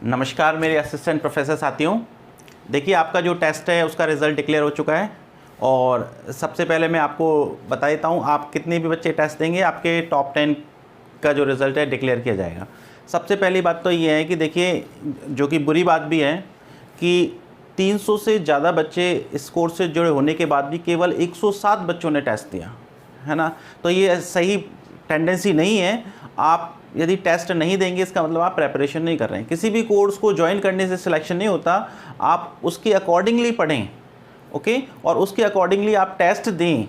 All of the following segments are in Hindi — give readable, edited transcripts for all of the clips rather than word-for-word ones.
नमस्कार मेरे असिस्टेंट प्रोफेसर साथियों। देखिए, आपका जो टेस्ट है उसका रिज़ल्ट डिक्लेयर हो चुका है और सबसे पहले मैं आपको बता देता हूँ, आप कितने भी बच्चे टेस्ट देंगे आपके टॉप 10 का जो रिज़ल्ट है डिक्लेयर किया जाएगा। सबसे पहली बात तो ये है कि देखिए, जो कि बुरी बात भी है कि 300 से ज़्यादा बच्चे इस कोर्स से जुड़े होने के बाद भी केवल 107 बच्चों ने टेस्ट दिया है ना। तो ये सही टेंडेंसी नहीं है। आप यदि टेस्ट नहीं देंगे इसका मतलब आप प्रेपरेशन नहीं कर रहे हैं। किसी भी कोर्स को ज्वाइन करने से सिलेक्शन नहीं होता, आप उसके अकॉर्डिंगली पढ़ें, ओके, और उसके अकॉर्डिंगली आप टेस्ट दें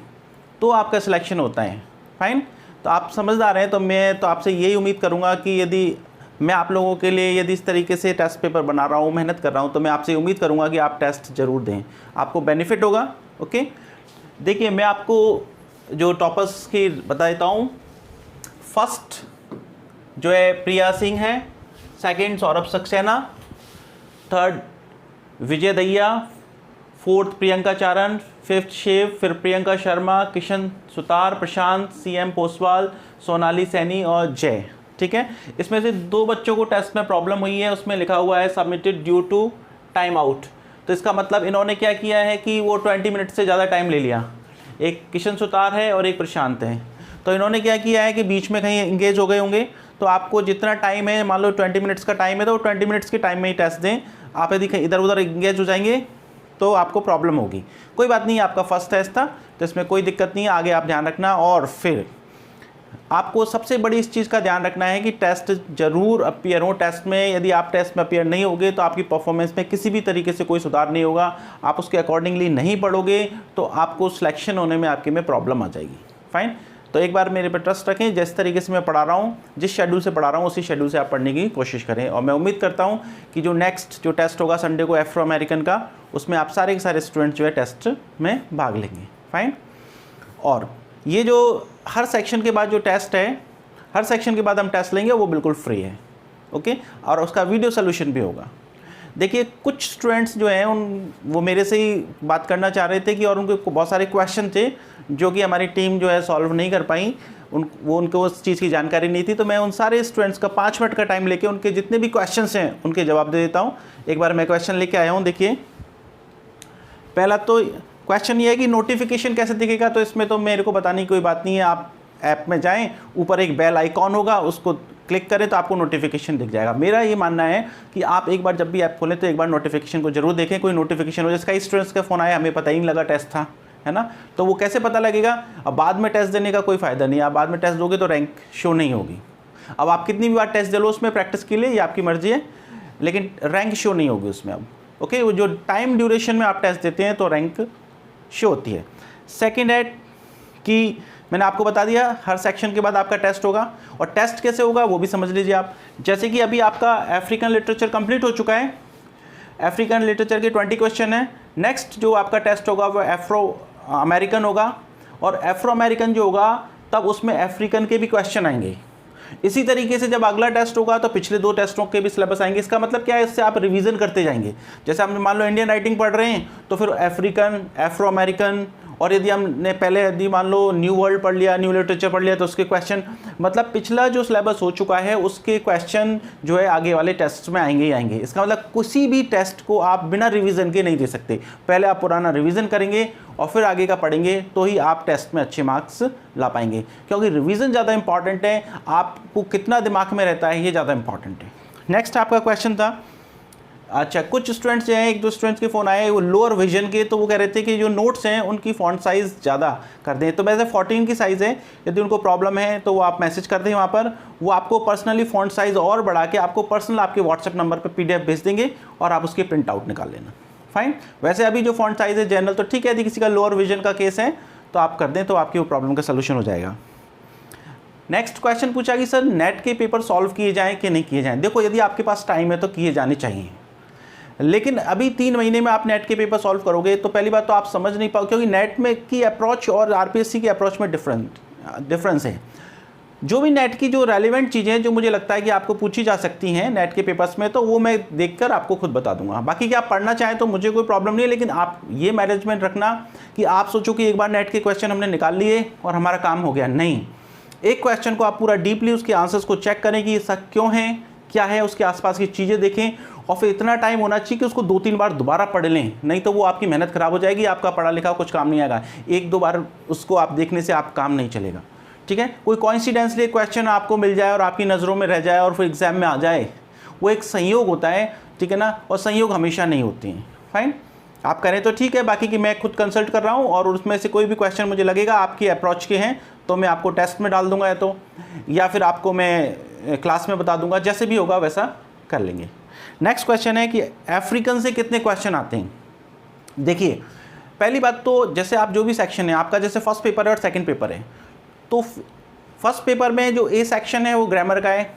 तो आपका सिलेक्शन होता है। फाइन, तो आप समझदार हैं। तो मैं तो आपसे यही उम्मीद करूंगा कि यदि मैं आप लोगों के लिए यदि इस तरीके से टेस्ट पेपर बना रहा हूँ, मेहनत कर रहा हूँ, तो मैं आपसे उम्मीद करूँगा कि आप टेस्ट ज़रूर दें, आपको बेनिफिट होगा। ओके, देखिए, मैं आपको जो टॉपर्स की बता देता हूँ। फर्स्ट जो है प्रिया सिंह है, second Saurabh Saxena, third Vijay Dahiya, fourth Priyanka चारण, फिफ्थ शिव, फिर प्रियंका शर्मा, किशन सुतार, प्रशांत, सीएम पोसवाल, सोनाली सैनी और जय। ठीक है, इसमें से 2 बच्चों को टेस्ट में प्रॉब्लम हुई है, उसमें लिखा हुआ है submitted due to time out. तो इसका मतलब इन्होंने क्या किया है कि वो 20 मिनट से ज़्यादा टाइम ले लिया। एक किशन सुतार है और एक प्रशांत है। तो इन्होंने क्या किया है कि बीच में कहीं इंगेज हो गए होंगे। तो आपको जितना टाइम है, मान लो 20 मिनट्स का टाइम है, तो 20 मिनट्स के टाइम में ही टेस्ट दें। आप यदि इधर उधर इंगेज हो जाएंगे तो आपको प्रॉब्लम होगी। कोई बात नहीं, आपका फर्स्ट टेस्ट था तो इसमें कोई दिक्कत नहीं है। आगे आप ध्यान रखना। और फिर आपको सबसे बड़ी इस चीज़ का ध्यान रखना है कि टेस्ट जरूर अपीयर हो। टेस्ट में यदि आप टेस्ट में अपीयर नहीं होगे तो आपकी परफॉर्मेंस में किसी भी तरीके से कोई सुधार नहीं होगा। आप उसके अकॉर्डिंगली नहीं पढ़ोगे तो आपको सिलेक्शन होने में आपके में प्रॉब्लम आ जाएगी। फाइन, तो एक बार मेरे पर ट्रस्ट रखें। जिस तरीके से मैं पढ़ा रहा हूँ, जिस शेड्यूल से पढ़ा रहा हूँ, उसी शेड्यूल से आप पढ़ने की कोशिश करें। और मैं उम्मीद करता हूँ कि जो नेक्स्ट जो टेस्ट होगा संडे को एफ्रो अमेरिकन का, उसमें आप सारे के सारे स्टूडेंट जो है टेस्ट में भाग लेंगे। फाइन, और ये जो हर सेक्शन के बाद जो टेस्ट है, हर सेक्शन के बाद हम टेस्ट लेंगे, वो बिल्कुल फ्री है। ओके, और उसका वीडियो सोल्यूशन भी होगा। देखिए, कुछ स्टूडेंट्स जो हैं वो मेरे से ही बात करना चाह रहे थे कि और उनके बहुत सारे क्वेश्चन थे जो कि हमारी टीम जो है सॉल्व नहीं कर पाई। उनको उस चीज़ की जानकारी नहीं थी। तो मैं उन सारे स्टूडेंट्स का 5 मिनट का टाइम लेके उनके जितने भी क्वेश्चंस हैं उनके जवाब दे देता हूँ। एक बार मैं क्वेश्चन लेके आया हूँ। देखिए, पहला तो क्वेश्चन ये है कि नोटिफिकेशन कैसे दिखेगा। तो इसमें तो मेरे को बताने की कोई बात नहीं है। आप ऐप में जाएं, ऊपर एक बेल आइकॉन होगा, उसको क्लिक करें तो आपको नोटिफिकेशन दिख जाएगा। मेरा ये मानना है कि आप एक बार जब भी ऐप खोलें तो एक बार नोटिफिकेशन को जरूर देखें। कोई नोटिफिकेशन हो, जिसका स्टूडेंट्स का फ़ोन आया, हमें पता ही नहीं लगा टेस्ट था, है ना, तो वो कैसे पता लगेगा। अब बाद में टेस्ट देने का कोई फ़ायदा नहीं है। आप बाद में टेस्ट दोगे तो रैंक शो नहीं होगी। अब आप कितनी भी बार टेस्ट दे लो उसमें प्रैक्टिस के लिए, ये आपकी मर्जी है, लेकिन रैंक शो नहीं होगी उसमें। अब ओके, वो जो टाइम ड्यूरेशन में आप टेस्ट देते हैं तो रैंक शो होती है। सेकेंड है कि मैंने आपको बता दिया हर सेक्शन के बाद आपका टेस्ट होगा। और टेस्ट कैसे होगा वो भी समझ लीजिए आप। जैसे कि अभी आपका अफ्रीकन लिटरेचर कंप्लीट हो चुका है। अफ्रीकन लिटरेचर के 20 क्वेश्चन है। नेक्स्ट जो आपका टेस्ट होगा वो एफ्रो अमेरिकन होगा। और एफ्रो अमेरिकन जो होगा तब उसमें अफ्रीकन के भी क्वेश्चन आएंगे। इसी तरीके से जब अगला टेस्ट होगा तो पिछले 2 टेस्टों के भी सिलेबस आएंगे। इसका मतलब क्या है, इससे आप रिवीजन करते जाएंगे। जैसे हम मान लो इंडियन राइटिंग पढ़ रहे हैं तो फिर अफ्रीकन, एफ्रो अमेरिकन, और यदि हमने पहले यदि मान लो न्यू वर्ल्ड पढ़ लिया, न्यू लिटरेचर पढ़ लिया, तो उसके क्वेश्चन, मतलब पिछला जो सिलेबस हो चुका है उसके क्वेश्चन जो है आगे वाले टेस्ट में आएंगे ही आएंगे। इसका मतलब किसी भी टेस्ट को आप बिना रिवीजन के नहीं दे सकते। पहले आप पुराना रिवीजन करेंगे और फिर आगे का पढ़ेंगे तो ही आप टेस्ट में अच्छे मार्क्स ला पाएंगे। क्योंकि रिवीजन ज़्यादा इंपॉर्टेंट है, आपको कितना दिमाग में रहता है ये ज़्यादा इंपॉर्टेंट है। नेक्स्ट आपका क्वेश्चन था, अच्छा, कुछ स्टूडेंट्स जो हैं, 1-2 स्टूडेंट्स के फ़ोन आए वो लोअर विजन के, तो वो कह रहे थे कि जो नोट्स हैं उनकी फ़ॉन्ट साइज़ ज़्यादा कर दें। तो वैसे 14 की साइज़ है। यदि उनको प्रॉब्लम है तो वो आप मैसेज कर दें वहाँ पर, वो आपको पर्सनली फ़ॉन्ट साइज़ और बढ़ा के आपको पर्सनल आपके व्हाट्सएप नंबर पर PDF भेज देंगे और आप उसके प्रिंट आउट निकाल लेना। फाइन, वैसे अभी जो फ़ॉन्ट साइज़ है जनरल तो ठीक है। यदि किसी का लोअर विजन का केस है तो आप कर दें तो आपकी वो प्रॉब्लम का सोल्यूशन हो जाएगा। नेक्स्ट क्वेश्चन पूछा कि सर नेट के पेपर सॉल्व किए जाएँ कि नहीं किए जाएँ। देखो, यदि आपके पास टाइम है तो किए जाने चाहिए, लेकिन अभी 3 महीने में आप नेट के पेपर सॉल्व करोगे तो पहली बात तो आप समझ नहीं पाओ, क्योंकि नेट में की अप्रोच और RPSC की अप्रोच में डिफरेंस है। जो भी नेट की जो रेलिवेंट चीज़ें जो मुझे लगता है कि आपको पूछी जा सकती हैं नेट के पेपर्स में, तो वो मैं देखकर आपको खुद बता दूंगा। बाकी कि आप पढ़ना चाहें तो मुझे कोई प्रॉब्लम नहीं है, लेकिन आप ये मैनेजमेंट रखना कि आप सोचो कि एक बार नेट के क्वेश्चन हमने निकाल लिए और हमारा काम हो गया। नहीं, एक क्वेश्चन को आप पूरा डीपली उसके आंसर्स को चेक करें कि ऐसा क्यों है, क्या है, उसके आसपास की चीज़ें देखें, और फिर इतना टाइम होना चाहिए कि उसको 2-3 बार दोबारा पढ़ लें, नहीं तो वो आपकी मेहनत ख़राब हो जाएगी, आपका पढ़ा लिखा कुछ काम नहीं आएगा। 1-2 बार उसको आप देखने से आप काम नहीं चलेगा, ठीक है। कोई कोइंसिडेंसली क्वेश्चन आपको मिल जाए और आपकी नज़रों में रह जाए और फिर एग्ज़ाम में आ जाए, वो एक संयोग होता है, ठीक है ना, और संयोग हमेशा नहीं होते हैं। फाइन, आप करें तो ठीक है, बाकी की मैं खुद कंसल्ट कर रहा हूँ और उसमें से कोई भी क्वेश्चन मुझे लगेगा आपकी अप्रोच के हैं तो मैं आपको टेस्ट में डाल दूंगा, या फिर आपको मैं क्लास में बता दूंगा, जैसे भी होगा वैसा कर लेंगे। नेक्स्ट क्वेश्चन है कि अफ्रीकन से कितने क्वेश्चन आते हैं। देखिए, पहली बात तो जैसे आप जो भी सेक्शन है आपका, जैसे फर्स्ट पेपर है और सेकंड पेपर है, तो फर्स्ट पेपर में जो ए सेक्शन है वो ग्रामर का है,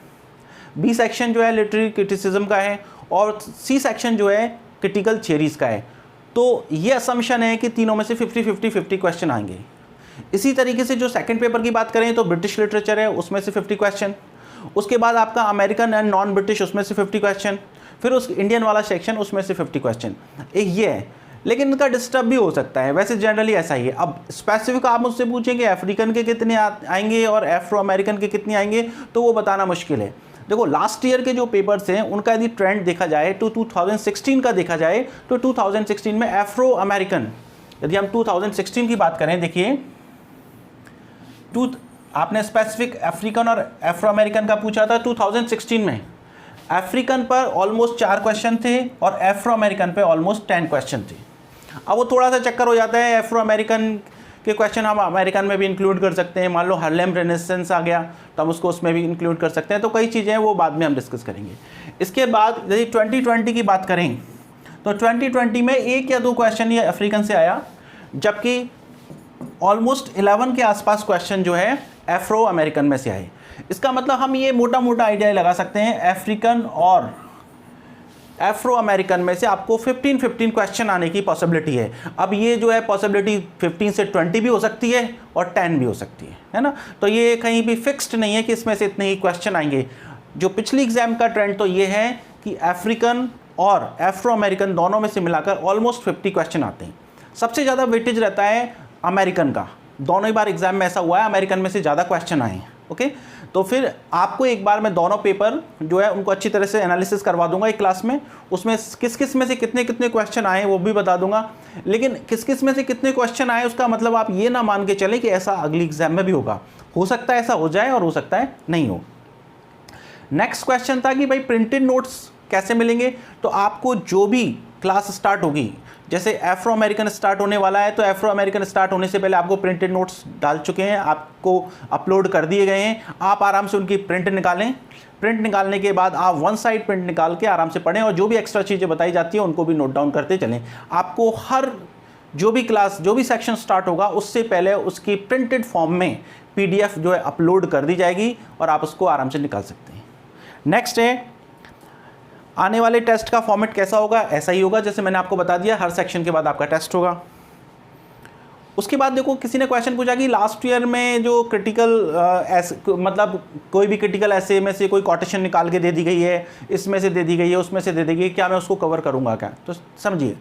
बी सेक्शन जो है लिटरेरी क्रिटिसिज्म का है, और सी सेक्शन जो है क्रिटिकल थियरीज का है। तो ये असम्पशन है कि तीनों में से 50-50 क्वेश्चन आएंगे। इसी तरीके से जो सेकंड पेपर की बात करें तो ब्रिटिश लिटरेचर है, उसमें से 50 क्वेश्चन, उसके बाद आपका अमेरिकन एंड नॉन ब्रिटिश, उसमें से 50 क्वेश्चन, फिर उस इंडियन वाला सेक्शन, उसमें से 50 क्वेश्चन। एक ये है, लेकिन इनका डिस्टर्ब भी हो सकता है, वैसे जनरली ऐसा ही है। अब स्पेसिफिक आप मुझसे पूछेंगे अफ्रीकन के कितने आएंगे और एफ्रो अमेरिकन के कितने आएंगे, तो वो बताना मुश्किल है। देखो, लास्ट ईयर के जो पेपर्स हैं उनका यदि ट्रेंड देखा जाए तो 2016 का देखा जाए तो 2016 में एफ्रो अमेरिकन, यदि हम 2016 की बात करें, देखिए आपने स्पेसिफिक अफ्रीकन और एफ्रो अमेरिकन का पूछा था। 2016 में अफ्रीकन पर ऑलमोस्ट 4 क्वेश्चन थे और एफ्रो अमेरिकन पे ऑलमोस्ट 10 क्वेश्चन थे। अब वो थोड़ा सा चक्कर हो जाता है, एफ्रो अमेरिकन के क्वेश्चन हम अमेरिकन में भी इंक्लूड कर सकते हैं, मान लो हार्लेम रेनेसेंस आ गया तो हम उसको उसमें भी इंक्लूड कर सकते हैं। तो कई चीज़ें हैं वो बाद में हम डिस्कस करेंगे। इसके बाद यदि 2020 की बात करें तो 2020 में 1 या 2 क्वेश्चन ये अफ्रीकन से आया, जबकि ऑलमोस्ट 11 के आसपास क्वेश्चन जो है एफ्रो अमेरिकन में से आए। इसका मतलब हम ये मोटा मोटा आइडिया लगा सकते हैं, अफ्रीकन और एफ्रो अमेरिकन में से आपको 15 क्वेश्चन आने की पॉसिबिलिटी है। अब ये जो है पॉसिबिलिटी 15 से 20 भी हो सकती है और 10 भी हो सकती है ना। तो ये कहीं भी फिक्स्ड नहीं है कि इसमें से इतने ही क्वेश्चन आएंगे। जो पिछली एग्जाम का ट्रेंड तो ये है कि अफ्रीकन और एफ्रो अमेरिकन दोनों में से मिलाकर ऑलमोस्ट 50 क्वेश्चन आते हैं। सबसे ज़्यादा वेटेज रहता है अमेरिकन का, दोनों ही बार एग्जाम में ऐसा हुआ है, अमेरिकन में से ज़्यादा क्वेश्चन आए हैं। ओके, तो फिर आपको एक बार मैं दोनों पेपर जो है उनको अच्छी तरह से एनालिसिस करवा दूंगा एक क्लास में, उसमें किस किस में से कितने कितने क्वेश्चन आए वो भी बता दूंगा। लेकिन किस किस में से कितने क्वेश्चन आए उसका मतलब आप ये ना मान के चलें कि ऐसा अगली एग्जाम में भी होगा। हो सकता है ऐसा हो जाए और हो सकता है नहीं हो। नेक्स्ट क्वेश्चन था कि भाई प्रिंटेड नोट्स कैसे मिलेंगे। तो आपको जो भी क्लास स्टार्ट होगी, जैसे एफ्रो अमेरिकन स्टार्ट होने वाला है, तो एफ्रो अमेरिकन स्टार्ट होने से पहले आपको प्रिंटेड नोट्स डाल चुके हैं, आपको अपलोड कर दिए गए हैं। आप आराम से उनकी प्रिंट निकालें। प्रिंट निकालने के बाद आप 1 साइड प्रिंट निकाल के आराम से पढ़ें और जो भी एक्स्ट्रा चीज़ें बताई जाती हैं उनको भी नोट डाउन करते चलें। आपको हर जो भी क्लास जो भी सेक्शन स्टार्ट होगा उससे पहले उसकी प्रिंटेड फॉर्म में PDF जो है अपलोड कर दी जाएगी और आप उसको आराम से निकाल सकते हैं। नेक्स्ट है आने वाले टेस्ट का फॉर्मेट कैसा होगा। ऐसा ही होगा जैसे मैंने आपको बता दिया, हर सेक्शन के बाद आपका टेस्ट होगा। उसके बाद देखो, किसी ने क्वेश्चन पूछा कि लास्ट ईयर में जो क्रिटिकल मतलब कोई भी क्रिटिकल ऐसे में से कोई कोटेशन निकाल के दे दी गई है, इसमें से दे दी गई है, उसमें से दे दी गई है, क्या मैं उसको कवर करूँगा क्या। तो समझिए,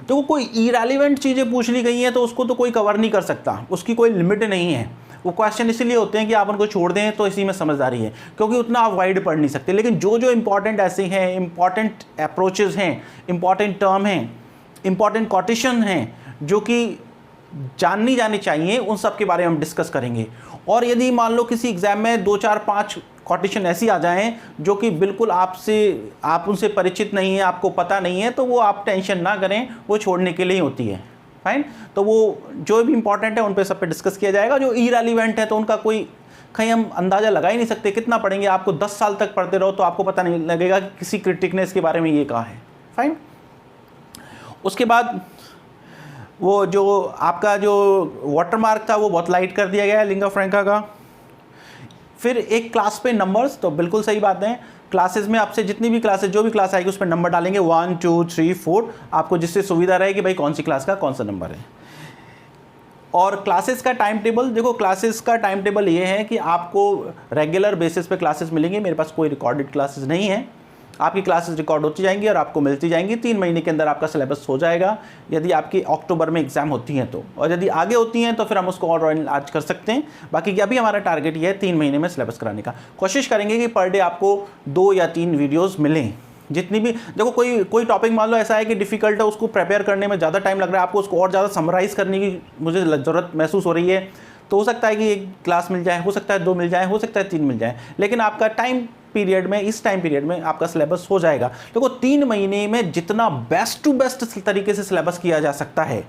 तो कोई इरेलीवेंट चीज़ें पूछ ली गई हैं तो उसको तो कोई कवर नहीं कर सकता, उसकी कोई लिमिट नहीं है। वो क्वेश्चन इसीलिए होते हैं कि आप उनको छोड़ दें तो इसी में समझदारी है, क्योंकि उतना आप वाइड पढ़ नहीं सकते। लेकिन जो जो इंपॉर्टेंट ऐसे हैं, इंपॉर्टेंट अप्रोचेस हैं, इंपॉर्टेंट टर्म हैं, इंपॉर्टेंट कोटेशन हैं जो कि जाननी जानी चाहिए, उन सब के बारे में हम डिस्कस करेंगे। और यदि मान लो किसी एग्जाम में 2, 4, 5 कोटेशन ऐसी आ जाएं जो कि बिल्कुल आप उनसे परिचित नहीं है, आपको पता नहीं है, तो वो आप टेंशन ना करें, वो छोड़ने के लिए ही होती है। फाइन, तो वो जो भी इंपॉर्टेंट है उन पे सब पे डिस्कस किया जाएगा। जो इरेलीवेंट है तो उनका कोई कहीं हम अंदाज़ा लगा ही नहीं सकते कितना पढ़ेंगे। आपको 10 साल तक पढ़ते रहो तो आपको पता नहीं लगेगा कि किसी क्रिटिक ने इसके बारे में ये कहा है। फाइन, उसके बाद वो जो आपका जो वाटरमार्क था वो बहुत लाइट कर दिया गया है लिंगा फ्रैंका का। फिर एक क्लास पे नंबर्स, तो बिल्कुल सही बात है, क्लासेस में आपसे जितनी भी क्लासेस जो भी क्लास आएगी उस पर नंबर डालेंगे 1, 2, 3, 4, आपको जिससे सुविधा रहेगी भाई कौन सी क्लास का कौन सा नंबर है। और क्लासेस का टाइम टेबल, देखो क्लासेस का टाइम टेबल ये है कि आपको रेगुलर बेसिस पे क्लासेस मिलेंगे। मेरे पास कोई रिकॉर्डेड क्लासेस नहीं है, आपकी क्लासेस रिकॉर्ड होती जाएंगी और आपको मिलती जाएंगी। 3 महीने के अंदर आपका सिलेबस हो जाएगा, यदि आपकी अक्टूबर में एग्जाम होती हैं तो, और यदि आगे होती हैं तो फिर हम उसको और एनलार्ज कर सकते हैं। बाकी अभी हमारा टारगेट ये है 3 महीने में सिलेबस कराने का। कोशिश करेंगे कि पर डे आपको 2 या 3 वीडियोज़ मिलें। जितनी भी देखो, कोई टॉपिक मान लो ऐसा है कि डिफिकल्ट है, उसको प्रिपेयर करने में ज़्यादा टाइम लग रहा है, आपको उसको और ज़्यादा समराइज़ करने की मुझे ज़रूरत महसूस हो रही है, तो हो सकता है कि 1 क्लास मिल जाए, हो सकता है 2 मिल जाए, हो सकता है 3 मिल जाए, लेकिन आपका टाइम पीरियड में, इस टाइम पीरियड में आपका सिलेबस हो जाएगा। देखो 3 महीने में जितना बेस्ट टू बेस्ट तरीके से सिलेबस किया जा सकता है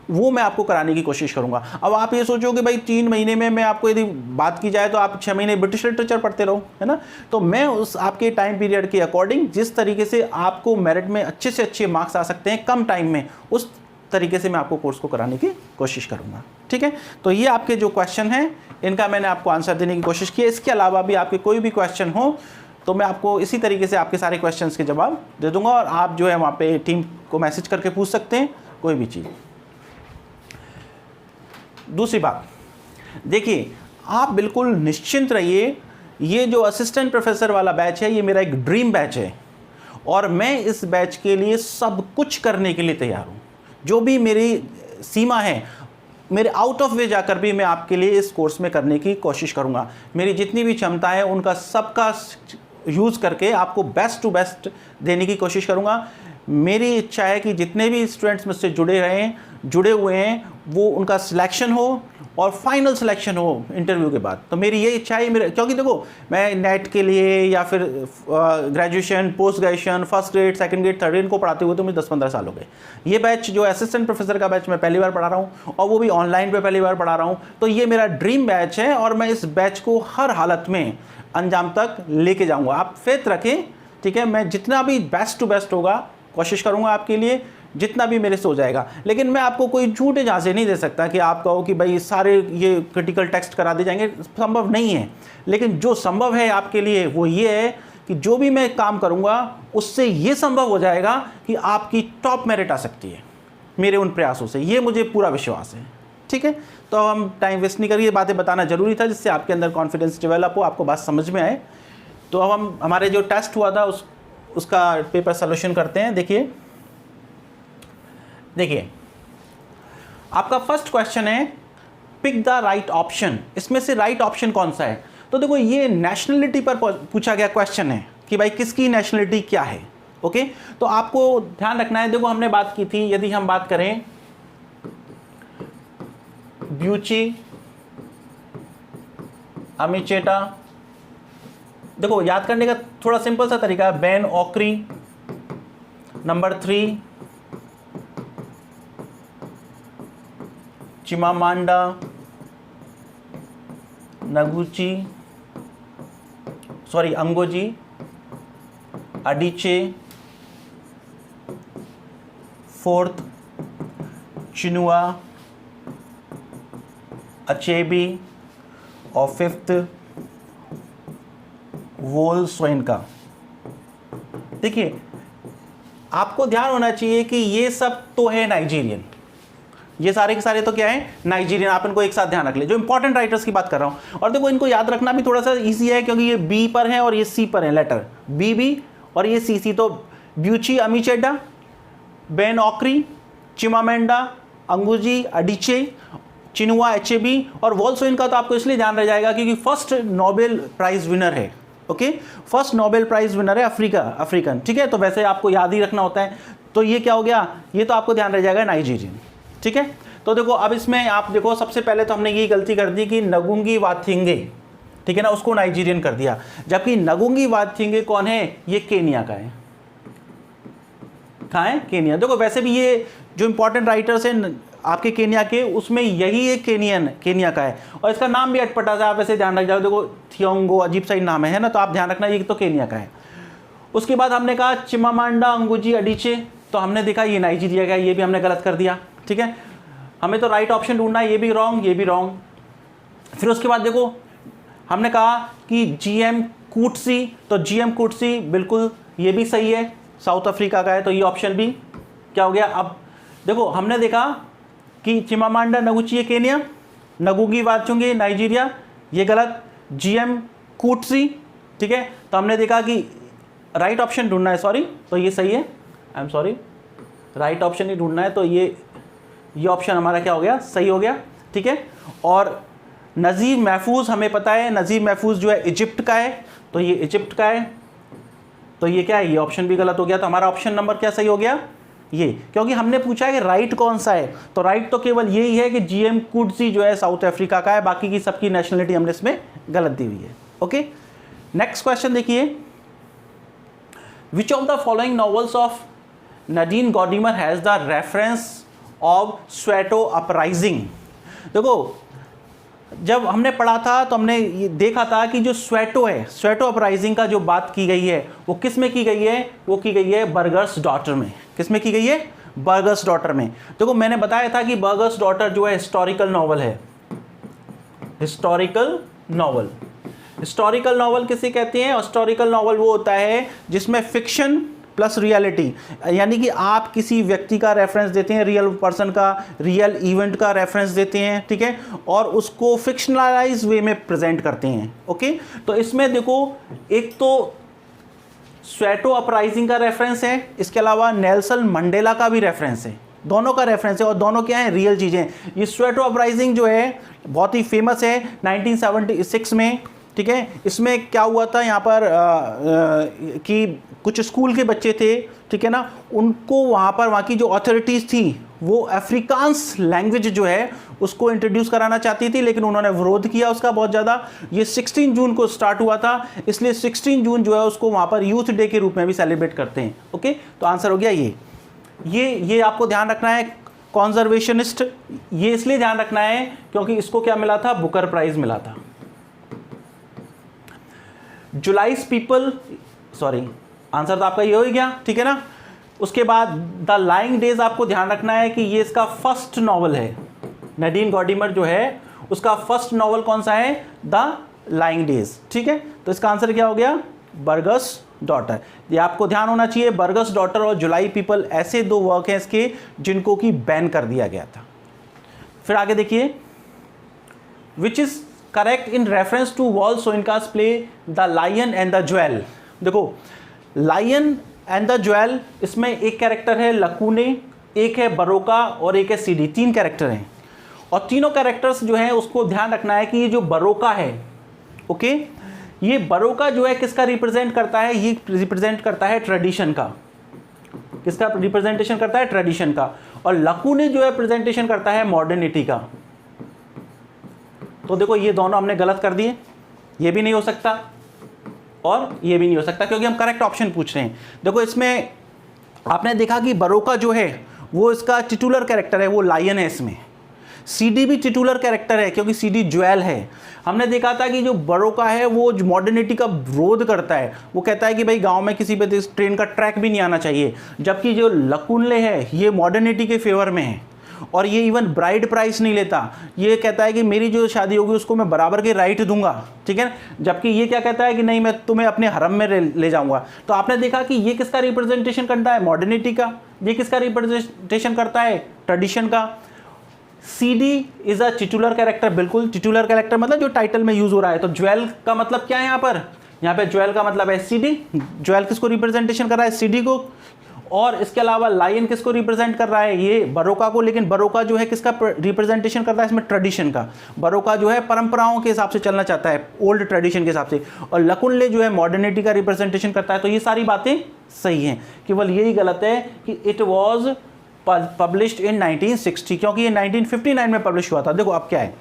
वो मैं आपको कराने की कोशिश करूंगा। अब आप ये सोचो कि भाई 3 महीने में मैं आपको, यदि बात की जाए तो आप 6 महीने ब्रिटिश लिटरेचर पढ़ते रहो, है ना। तो मैं उस आपके टाइम पीरियड के अकॉर्डिंग जिस तरीके से आपको मेरिट में अच्छे से अच्छे मार्क्स आ सकते हैं कम टाइम में, उस तरीके से मैं आपको कोर्स को कराने की कोशिश करूंगा। ठीक है, तो ये आपके जो क्वेश्चन हैं इनका मैंने आपको आंसर देने की कोशिश की है। इसके अलावा भी आपके कोई भी क्वेश्चन हो तो मैं आपको इसी तरीके से आपके सारे क्वेश्चंस के जवाब दे दूंगा, और आप जो है वहाँ पे टीम को मैसेज करके पूछ सकते हैं कोई भी चीज़। दूसरी बात देखिए, आप बिल्कुल निश्चिंत रहिए, ये जो असिस्टेंट प्रोफेसर वाला बैच है ये मेरा एक ड्रीम बैच है, और मैं इस बैच के लिए सब कुछ करने के लिए तैयार हूँ। जो भी मेरी सीमा है, मेरे आउट ऑफ वे जाकर भी मैं आपके लिए इस कोर्स में करने की कोशिश करूँगा। मेरी जितनी भी क्षमता है उनका सबका यूज़ करके आपको बेस्ट टू बेस्ट देने की कोशिश करूँगा। मेरी इच्छा है कि जितने भी स्टूडेंट्स मुझसे जुड़े हुए हैं वो उनका सिलेक्शन हो और फाइनल सिलेक्शन हो इंटरव्यू के बाद। तो मेरी ये इच्छा है, क्योंकि देखो मैं नेट के लिए या फिर graduation, post graduation, first grade, second grade, third grade को पढ़ाते हुए तो मुझे 10-15 साल हो गए। ये बैच जो असिस्टेंट प्रोफेसर का बैच मैं पहली बार पढ़ा रहा हूँ, और वो भी ऑनलाइन पे पहली बार पढ़ा रहा हूँ। तो ये मेरा ड्रीम बैच है और मैं इस बैच को हर हालत में अंजाम तक लेके जाऊँगा। आप फेथ रखें, ठीक है। मैं जितना भी बेस्ट टू बेस्ट होगा कोशिश करूँगा आपके लिए, जितना भी मेरे से हो जाएगा। लेकिन मैं आपको कोई झूठे झांसे नहीं दे सकता कि आप कहो कि भाई सारे ये क्रिटिकल टेक्स्ट करा दे जाएंगे, संभव नहीं है। लेकिन जो संभव है आपके लिए वो ये है कि जो भी मैं काम करूंगा उससे ये संभव हो जाएगा कि आपकी टॉप मेरिट आ सकती है मेरे उन प्रयासों से, ये मुझे पूरा विश्वास है। ठीक है, तो हम टाइम वेस्ट नहीं करिए, बातें बताना जरूरी था जिससे आपके अंदर कॉन्फिडेंस डेवलप हो, आपको बात समझ में आए। तो अब हम हमारे जो टेस्ट हुआ था उसका पेपर सोल्यूशन करते हैं। देखिए आपका फर्स्ट क्वेश्चन है पिक द राइट ऑप्शन। इसमें से राइट ऑप्शन कौन सा है? तो देखो ये नेशनलिटी पर पूछा गया क्वेश्चन है कि भाई किसकी नेशनलिटी क्या है। ओके, तो आपको ध्यान रखना है। देखो हमने बात की थी, यदि हम बात करें ब्यूची अमिचेटा, देखो याद करने का थोड़ा सिंपल सा तरीका है, बेन ऑक्री, नंबर 3 चिमामांडा अंगोजी अडिचे, 4th चिनुआ अचेबी, और 5th वोल्सोइनका। देखिए आपको ध्यान होना चाहिए कि ये सब तो है नाइजीरियन, ये सारे के सारे तो क्या है नाइजीरियन। आप इनको एक साथ ध्यान रख ले, जो इंपॉर्टेंट राइटर्स की बात कर रहा हूं। और देखो इनको याद रखना भी थोड़ा सा इजी है क्योंकि ये बी पर है और ये सी पर है, लेटर बी और ये सी। तो ब्यूची अमिचेडा, बेन ऑक्री, चिमामेंडा, अंगुजी अडिचे, चिनुआ एचेबी और वोल्सोइन का तो आपको इसलिए ध्यान रह जाएगा क्योंकि फर्स्ट नोबेल प्राइज विनर है। Okay, first Nobel prize winner है अफ्रीकन। ठीक है, तो वैसे आपको याद ही रखना होता है। तो ये क्या हो गया, ये तो आपको ध्यान रह जाएगा नाइजीरियन। ठीक है, तो देखो अब इसमें आप देखो सबसे पहले तो हमने ये गलती कर दी कि नगुंगी वाथिंगे, ठीक है ना, उसको नाइजीरियन कर दिया, जबकि नगुंगी वाथिंगे कौन है, ये केनिया का है। कहाँ है, केनिया। देखो वैसे भी ये जो इंपॉर्टेंट राइटर्स हैं आपके केनिया के, उसमें यही एक केनिया का है, और इसका नाम भी अटपटा सा, आप वैसे ध्यान रख जाओ। देखो थियोंगो अजीब सा ही नाम है ना, तो आप ध्यान रखना ये तो केनिया का है। उसके बाद हमने कहा चिमामांडा अंगुजी अडिचे, तो हमने देखा ये नाइजीरिया का है, ये भी हमने गलत कर दिया। ठीक है, हमें तो राइट ऑप्शन ढूंढना है, ये भी रॉन्ग, ये भी रॉन्ग। फिर उसके बाद देखो हमने कहा कि जीएम कूटसी, तो जीएम कूटसी बिल्कुल ये भी सही है, साउथ अफ्रीका का है, तो ये ऑप्शन भी क्या हो गया। अब देखो हमने देखा कि चिमामांडा नगुची केनिया, नगुगी वाचुंगे नाइजीरिया, ये गलत, जीएम कूटसी। ठीक है, तो हमने देखा कि राइट ऑप्शन ढूंढना है, सॉरी, तो ये सही है, I am sorry, right option ही ढूंढना है, तो ये ऑप्शन हमारा क्या हो गया, सही हो गया, ठीक है। और नजीब महफूज, हमें पता है नजीब महफूज जो है इजिप्ट का है, तो ये इजिप्ट का है, तो ये क्या है, ये ऑप्शन भी गलत हो गया, तो हमारा ऑप्शन नंबर क्या सही हो गया, ये, क्योंकि हमने पूछा है कि राइट कौन सा है, तो राइट तो केवल यही है कि जीएम कुर्सी जो है साउथ अफ्रीका का है, बाकी की सबकी नेशनलिटी हमने इसमें गलत दी हुई है। ओके, नेक्स्ट क्वेश्चन देखिए, which of the following novels of Nadine Gordimer has the reference of Soweto uprising. देखो जब हमने पढ़ा था तो हमने ये देखा था कि जो स्वेटो है, स्वेटो अपराइजिंग का जो बात की गई है वो किस में की गई है, वो की गई है बर्गर्स डॉटर में। किस में की गई है, बर्गर्स डॉटर में। देखो मैंने बताया था कि बर्गर्स डॉटर जो है हिस्टोरिकल नॉवल है, हिस्टोरिकल नॉवल। हिस्टोरिकल नॉवल किसे कहते हैं, हिस्टोरिकल नॉवल वो होता है जिसमें फिक्शन प्लस रियलिटी, यानी कि आप किसी व्यक्ति का रेफरेंस देते हैं, रियल पर्सन का, रियल इवेंट का रेफरेंस देते हैं, ठीक है, और उसको फिक्शनलाइज वे में प्रेजेंट करते हैं। ओके, तो इसमें देखो एक तो स्वेटो अपराइजिंग का रेफरेंस है, इसके अलावा नेल्सन मंडेला का भी रेफरेंस है, दोनों का रेफरेंस है और दोनों क्या है, रियल चीज़ें। ये स्वेटो अपराइजिंग जो है बहुत ही फेमस है 1976 में, ठीक है। इसमें क्या हुआ था यहाँ पर कि कुछ स्कूल के बच्चे थे, ठीक है ना, उनको वहाँ की जो अथॉरिटीज़ थी वो अफ्रीकांस लैंग्वेज जो है उसको इंट्रोड्यूस कराना चाहती थी, लेकिन उन्होंने विरोध किया उसका बहुत ज़्यादा। ये 16 जून को स्टार्ट हुआ था, इसलिए 16 जून जो है उसको वहाँ पर यूथ डे के रूप में भी सेलिब्रेट करते हैं। ओके, तो आंसर हो गया ये आपको ध्यान रखना है। कॉन्जर्वेशनिस्ट, ये इसलिए ध्यान रखना है क्योंकि इसको क्या मिला था, बुकर प्राइज मिला था। जुलाइस पीपल, सॉरी आंसर तो आपका ये हो ही गया, ठीक है ना। उसके बाद द लाइंग डेज आपको ध्यान रखना है कि ये इसका फर्स्ट नॉवल है, नडीन गॉडीमर जो है उसका फर्स्ट नॉवल कौन सा है, द लाइंग डेज, ठीक है। तो इसका आंसर क्या हो गया, बर्गर्स डॉटर। ये आपको ध्यान होना चाहिए, बर्गर्स डॉटर और जुलाई पीपल ऐसे दो वर्क हैं इसके जिनको कि बैन कर दिया गया था। फिर आगे देखिए, which is correct in reference to Wole Soyinka's play the lion and the jewel. देखो लायन एंड द ज्वेल, इसमें एक कैरेक्टर है लकूने, एक है बरोका और एक है सीडी, तीन कैरेक्टर हैं। और तीनों कैरेक्टर्स जो हैं उसको ध्यान रखना है कि ये जो बरोका है, ओके, ये बरोका जो है किसका रिप्रेजेंट करता है, ये रिप्रेजेंट करता है ट्रेडिशन का। किसका रिप्रेजेंटेशन करता है, ट्रेडिशन का। और लकूने जो है प्रेजेंटेशन करता है मॉडर्निटी का। तो देखो ये दोनों हमने गलत कर दिए, ये भी नहीं हो सकता और ये भी नहीं हो सकता क्योंकि हम करेक्ट ऑप्शन पूछ रहे हैं। देखो इसमें आपने देखा कि बरोका जो है वो इसका टिटुलर कैरेक्टर है, वो लायन है इसमें। सीडी भी टिटुलर कैरेक्टर है क्योंकि सीडी ज्वेल है। हमने देखा था कि जो बरोका है वो मॉडर्निटी का विरोध करता है, वो कहता है कि भाई गांव में किसी पे ट्रेन का ट्रैक भी नहीं आना चाहिए, जबकि जो लकुनले है ये मॉडर्निटी के फेवर में है और ये इवन ब्राइड प्राइस नहीं लेता। ये कहता है कि मेरी जो शादी होगी उसको मैं बराबर के राइट दूंगा, ठीक है, जबकि ये क्या कहता है कि नहीं मैं तुम्हें अपने हरम में ले जाऊंगा। तो आपने देखा कि ये किसका रिप्रेजेंटेशन करता है, मॉडर्निटी का, ये किसका रिप्रेजेंटेशन करता है, ट्रेडिशन का। CD is a titular character, बिल्कुल टिटुलर कैरेक्टर मतलब जो टाइटल में यूज हो रहा है। तो ज्वेल का मतलब क्या है यहाँ पे ज्वेल का मतलब है सीडी। ज्वेल किसको रिप्रेजेंटेशन कर रहा है, सीडी को। और इसके अलावा लायन किसको रिप्रेजेंट कर रहा है, ये बरोका को। लेकिन बरोका जो है किसका रिप्रेजेंटेशन करता है इसमें, ट्रेडिशन का। बरोका जो है परंपराओं के हिसाब से चलना चाहता है, ओल्ड ट्रेडिशन के हिसाब से। और लकुनले जो है मॉडर्निटी का रिप्रेजेंटेशन करता है। तो ये सारी बातें सही हैं, केवल यही गलत है कि इट वॉज पब्लिश्ड इन 1960, क्योंकि ये 1959 में पब्लिश हुआ था। देखो अब क्या है,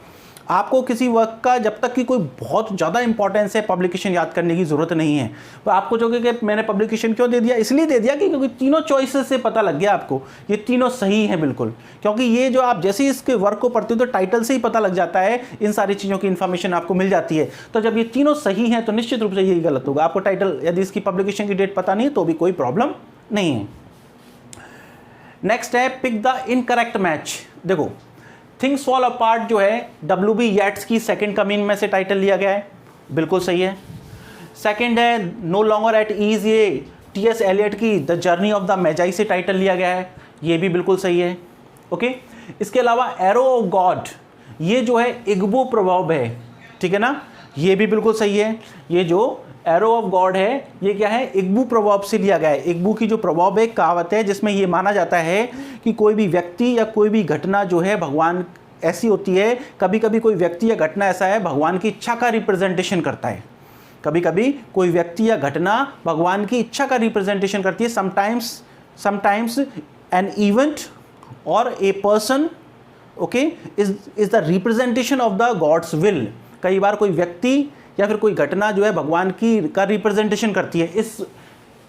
आपको किसी वर्क का जब तक कि कोई बहुत ज़्यादा इंपॉर्टेंस है पब्लिकेशन याद करने की ज़रूरत नहीं है। तो आपको जो कि मैंने पब्लिकेशन क्यों दे दिया, इसलिए दे दिया कि क्योंकि तीनों चॉइसेस से पता लग गया आपको ये तीनों सही हैं बिल्कुल। क्योंकि ये जो आप जैसे ही इसके वर्क को पढ़ते हो तो टाइटल से ही पता लग जाता है, इन सारी चीज़ों की इन्फॉर्मेशन आपको मिल जाती है। तो जब ये तीनों सही हैं तो निश्चित रूप से यही गलत होगा। आपको टाइटल यदि इसकी पब्लिकेशन की डेट पता नहीं है तो भी कोई प्रॉब्लम नहीं है। नेक्स्ट है पिक द इनकरेक्ट मैच। देखो थिंग्स फॉल अपार्ट जो है WB येट्स की सेकंड कमिंग में से टाइटल लिया गया है, बिल्कुल सही है। सेकंड है नो लॉन्गर एट ईज, ये TS एलियट की द जर्नी ऑफ द मैजाई से टाइटल लिया गया है, ये भी बिल्कुल सही है। ओके, इसके अलावा एरो ऑफ गॉड ये जो है इग्बो प्रभाव है, ठीक है ना, ये भी बिल्कुल सही है। ये जो एरो ऑफ गॉड है, ये क्या है, इग्बू प्रभाव से लिया गया है। इग्बू की जो प्रभाव है, कहावत है जिसमें ये माना जाता है कि कोई भी व्यक्ति या कोई भी घटना जो है भगवान ऐसी होती है, कभी कभी कोई व्यक्ति या घटना ऐसा है भगवान की इच्छा का रिप्रेजेंटेशन करता है। कभी कभी कोई व्यक्ति या घटना भगवान की इच्छा का रिप्रेजेंटेशन करती है। समटाइम्स एन इवेंट और a person okay is the representation of the gods will. कई बार कोई व्यक्ति या फिर कोई घटना जो है भगवान की का रिप्रेजेंटेशन करती है।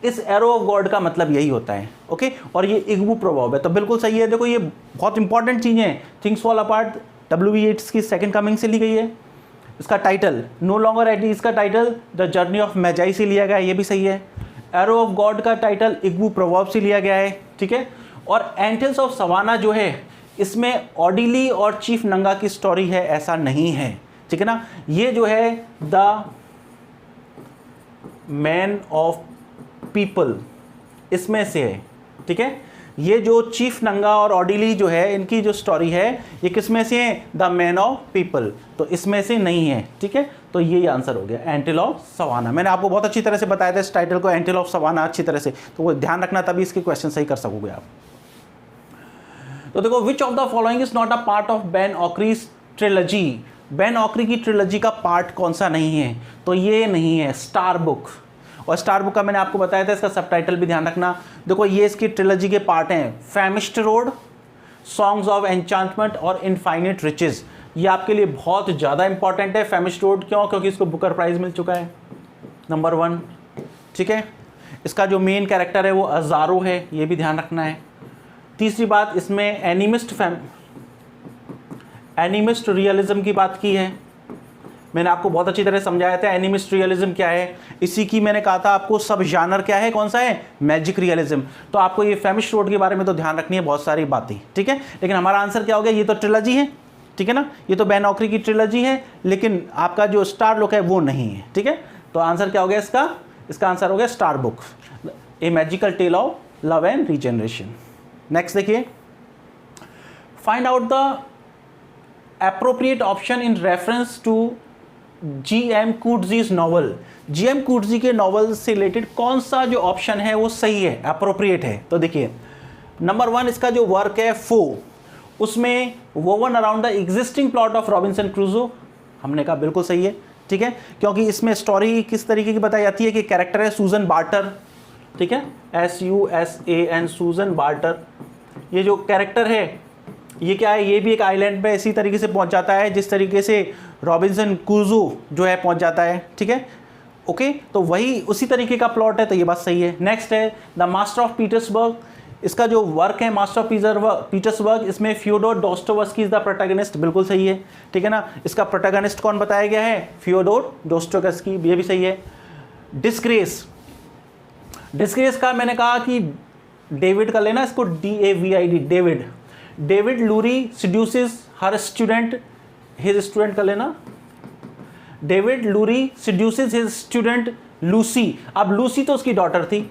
इस एरो ऑफ गॉड का मतलब यही होता है। ओके, और ये इग्बू प्रभाव है, तो बिल्कुल सही है। देखो ये बहुत इंपॉर्टेंट चीज़ें हैं। Things fall apart W.B. येट्स की सेकंड कमिंग से ली गई है। इसका title no longer at ease का title the journey of magi से लिया गया है, ये भी सही है। एरो ऑफ गॉड का टाइटल इग्बू प्रभाव से लिया गया है, ठीक है। और एंटल्स ऑफ सवाना जो है इसमें ऑडिली और चीफ नंगा की स्टोरी है, ऐसा नहीं है, ठीक है ना। ये जो है द मैन ऑफ पीपल इसमें से है, ठीक है। ये जो चीफ नंगा और ऑडिली जो है इनकी जो स्टोरी है ये किस में से है, द मैन ऑफ पीपल, तो इसमें से नहीं है, ठीक है। तो ये आंसर हो गया एंटल ऑफ सवाना। मैंने आपको बहुत अच्छी तरह से बताया था इस टाइटल को, एंटल ऑफ सवाना, अच्छी तरह से, तो वो ध्यान रखना तभी इसके क्वेश्चन सही कर सकोगे आप। तो देखो, which of the following is not a part of Ben Okri's trilogy. Ben Okri की ट्रिलॉजी का पार्ट कौन सा नहीं है, तो ये नहीं है स्टार बुक। और स्टार बुक का मैंने आपको बताया था, इसका सबटाइटल भी ध्यान रखना। देखो ये इसकी ट्रिलॉजी के पार्ट हैं, फैमिश्ड रोड, सॉन्ग्स ऑफ एन्चांटमेंट और इनफाइनाइट रिचेस। ये आपके लिए बहुत ज़्यादा इंपॉर्टेंट है। फैमिश्ड रोड क्यों, क्योंकि इसको बुकर प्राइज मिल चुका है, नंबर 1, ठीक है। इसका जो मेन कैरेक्टर है वो अजारो है, ये भी ध्यान रखना है। तीसरी बात, इसमें एनिमिस्ट रियलिज्म की बात की है, मैंने आपको बहुत अच्छी तरह समझाया था एनिमिस्ट रियलिज्म क्या है। इसी की मैंने कहा था आपको सब जानर क्या है, कौन सा है, मैजिक रियलिज्म। तो आपको ये फैमिश्ड रोड के बारे में तो ध्यान रखनी है, बहुत सारी बातें, ठीक है। लेकिन हमारा आंसर क्या हो गया, ये तो ट्रिलॉजी है, ठीक है ना, ये तो बेन ऑक्री की ट्रिलॉजी है, लेकिन आपका जो स्टार लुक है वो नहीं है, ठीक है। तो आंसर क्या हो गया इसका आंसर हो गया star book, a magical tale of love and regeneration. Next देखिए, find out the appropriate option in reference to G.M. Coetzee's novel. G.M. Coetzee के नॉवल से रिलेटेड कौन सा जो ऑप्शन है वो सही है, अप्रोप्रिएट है। तो देखिए, नंबर 1 इसका जो वर्क है फो, उसमें woven around the existing plot of Robinson Crusoe, हमने कहा बिल्कुल सही है, ठीक है। क्योंकि इसमें स्टोरी किस तरीके की बताई जाती है कि कैरेक्टर है सूजन बार्टर, ठीक है, SUSAN, सूजन बार्टर। ये जो कैरेक्टर है ये क्या है, ये भी एक आइलैंड पे इसी तरीके से पहुंच जाता है जिस तरीके से रॉबिन्सन क्रूसो जो है पहुंच जाता है, ठीक है। ओके, तो वही उसी तरीके का प्लॉट है, तो ये बात सही है। नेक्स्ट है द मास्टर ऑफ पीटर्सबर्ग। इसका जो वर्क है मास्टर ऑफ पीटर्सबर्ग, इसमें फ्योडोर डोस्टोवस्की इज द प्रोटैगनिस्ट, बिल्कुल सही है, ठीक है ना। इसका प्रोटैगनिस्ट कौन बताया गया है, फ्योडोर डोस्टोवस्की, ये भी सही है। डिस्ग्रेस का मैंने कहा कि डेविड का लेना, इसको DAVID, डेविड लूरी seduces हर स्टूडेंट, हिज स्टूडेंट का लेना, David Lurie seduces his student Lucy. अब लूसी तो उसकी डॉटर थी,